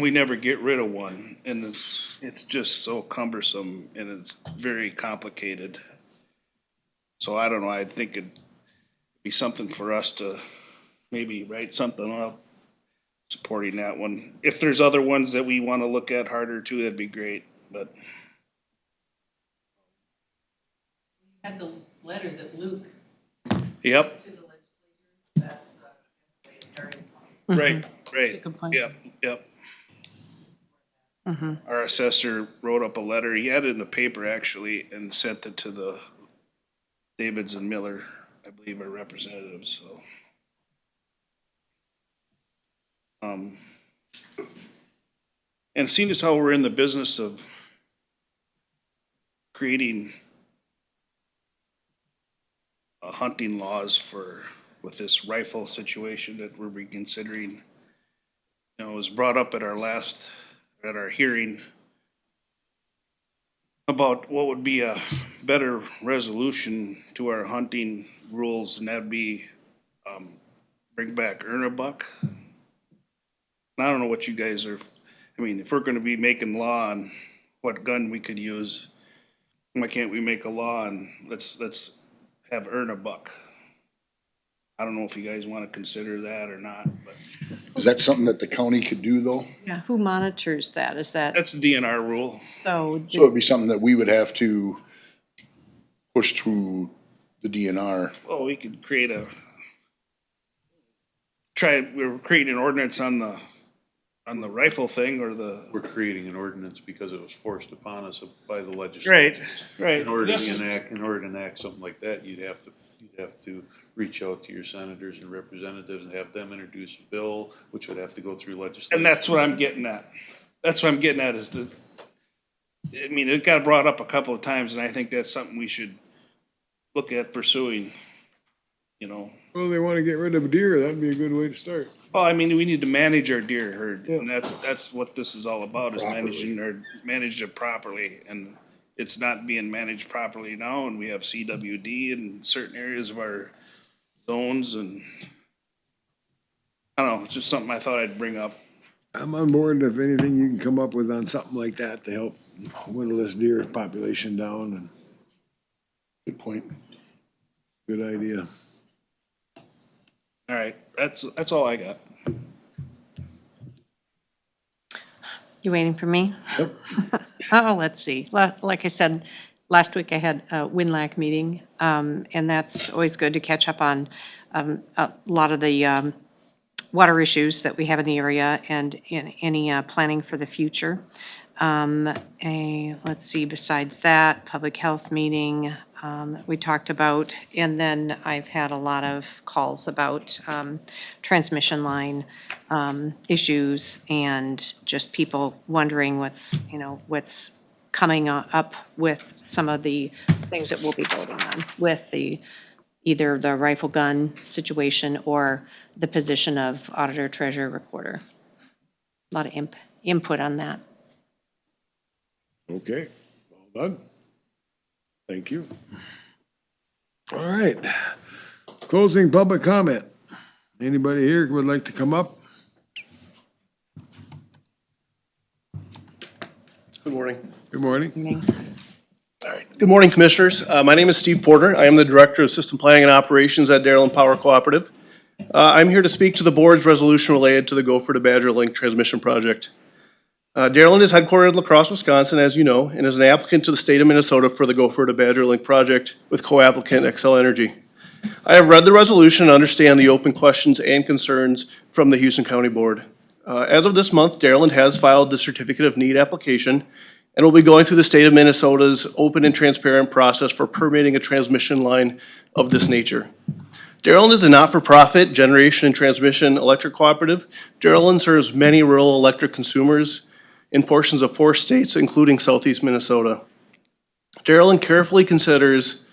we never get rid of one. And it's just so cumbersome and it's very complicated. So I don't know, I think it'd be something for us to maybe write something up supporting that one. If there's other ones that we want to look at harder too, that'd be great, but. Had the letter that Luke Yep, to the legislators, that's, a starting point. right, right. That's a good point. Yep, yep. Our assessor wrote up a letter, he had it in the paper actually, and sent it to the Davids and Miller, I believe, are representatives, so. And seeing as how we're in the business of creating hunting laws for, with this rifle situation that we're reconsidering, you know, it was brought up at our hearing about what would be a better resolution to our hunting rules, and that'd be, bring back earn a buck. And I don't know what you guys are, I mean, if we're gonna be making law on what gun we could use, why can't we make a law and let's have earn a buck? I don't know if you guys wanna consider that or not, but Is that something that the county could do though? Yeah, who monitors that? Is that, that's the DNR rule. so, So it'd be something that we would have to push through the DNR. Well, we could create we're creating an ordinance on the rifle thing or We're creating an ordinance because it was forced upon us by the legislature. right. In order This to is- enact something like that, you'd have to reach out to your senators and representatives and have them introduce a bill, which would have to go through legislation. And that's what I'm getting at. That's what I'm getting at is I mean, it got brought up a couple of times and I think that's something we should look at pursuing, you know. Well, they wanna get rid of deer, that'd be a good way to start. Well, I mean, we need to manage our deer herd, Yeah. and that's what this is all about, is manage it properly, and it's not being managed properly now, and we have CWD in certain areas of our zones, and I don't know, it's just something I thought I'd bring up. I'm on board if anything you can come up with on something like that to help whittle this deer population down, and Good point. good idea. All right, that's all I got. you waiting for me? Yep. Oh, let's see. Like I said, last week I had a WinLAC meeting, and that's always good to catch up on a lot of the water issues that we have in the area and in any planning for the future. Let's see, besides that, public health meeting, we talked about, and then I've had a lot of calls about transmission line issues and just people wondering what's coming up with some of the things that we'll be voting on with either the rifle gun situation or the position of auditor, treasurer, recorder. A lot of input on that. Okay, well done. Thank you. All right. Closing public comment. Anybody here would like to come up? Good morning. Good morning. Good morning, Commissioners. My name is Steve Porter. I am the Director of System Planning and Operations at Darylin Power Cooperative. I'm here to speak to the board's resolution related to the Gopher to Badger Link transmission project. Darylin is headquartered in La Crosse, Wisconsin, as you know, and is an applicant to the state of Minnesota for the Gopher to Badger Link project with co-applicant Xcel Energy. I have read the resolution and understand the open questions and concerns from the Houston County Board. As of this month, Darylin has filed the Certificate of Need application and will be going through the state of Minnesota's open and transparent process for permitting a transmission line of this nature. Darylin is a not-for-profit generation and transmission electric cooperative. Darylin serves many rural electric consumers in portions of 4 states, including southeast Minnesota. Darylin carefully considers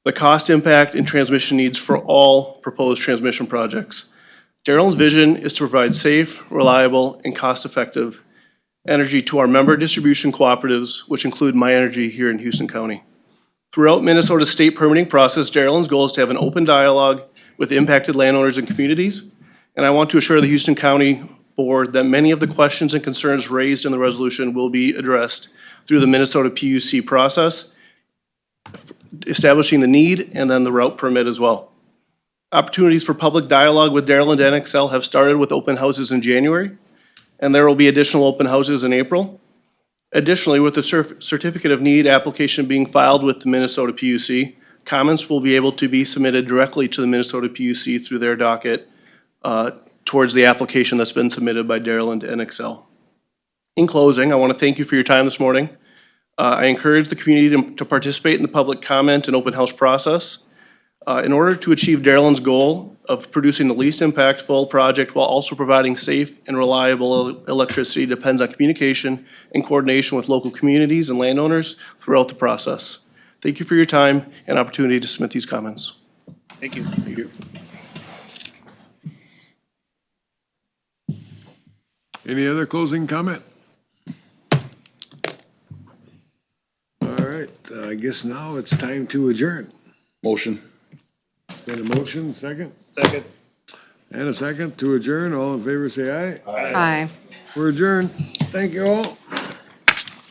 the cost impact and transmission needs for all proposed transmission projects. Darylin's vision is to provide safe, reliable, and cost-effective energy to our member distribution cooperatives, which include My Energy here in Houston County. Throughout Minnesota's state permitting process, Darylin's goal is to have an open dialogue with impacted landowners and communities And I want to assure the Houston County Board that many of the questions and concerns raised in the resolution will be addressed through the Minnesota PUC process, establishing the need and then the route permit as well. Opportunities for public dialogue with Dairyland NXL have started with open houses in January, and there will be additional open houses in April. Additionally, with the certificate of need application being filed with the Minnesota PUC, comments will be able to be submitted directly to the Minnesota PUC through their docket towards the application that's been submitted by Dairyland NXL. In closing, I want to thank you for your time this morning. I encourage the community to participate in the public comment and open house process. In order to achieve Dairyland's goal of producing the least impactful project while also providing safe and reliable electricity depends on communication and coordination with local communities and landowners throughout the process. Thank you for your time and opportunity to submit these comments. Thank you. Thank you. Any other closing comment? All right, I guess now it's time to adjourn. Motion. Got a motion, second? Second. And a second to adjourn. All in favor, say aye. Aye. We're adjourned. Thank you all.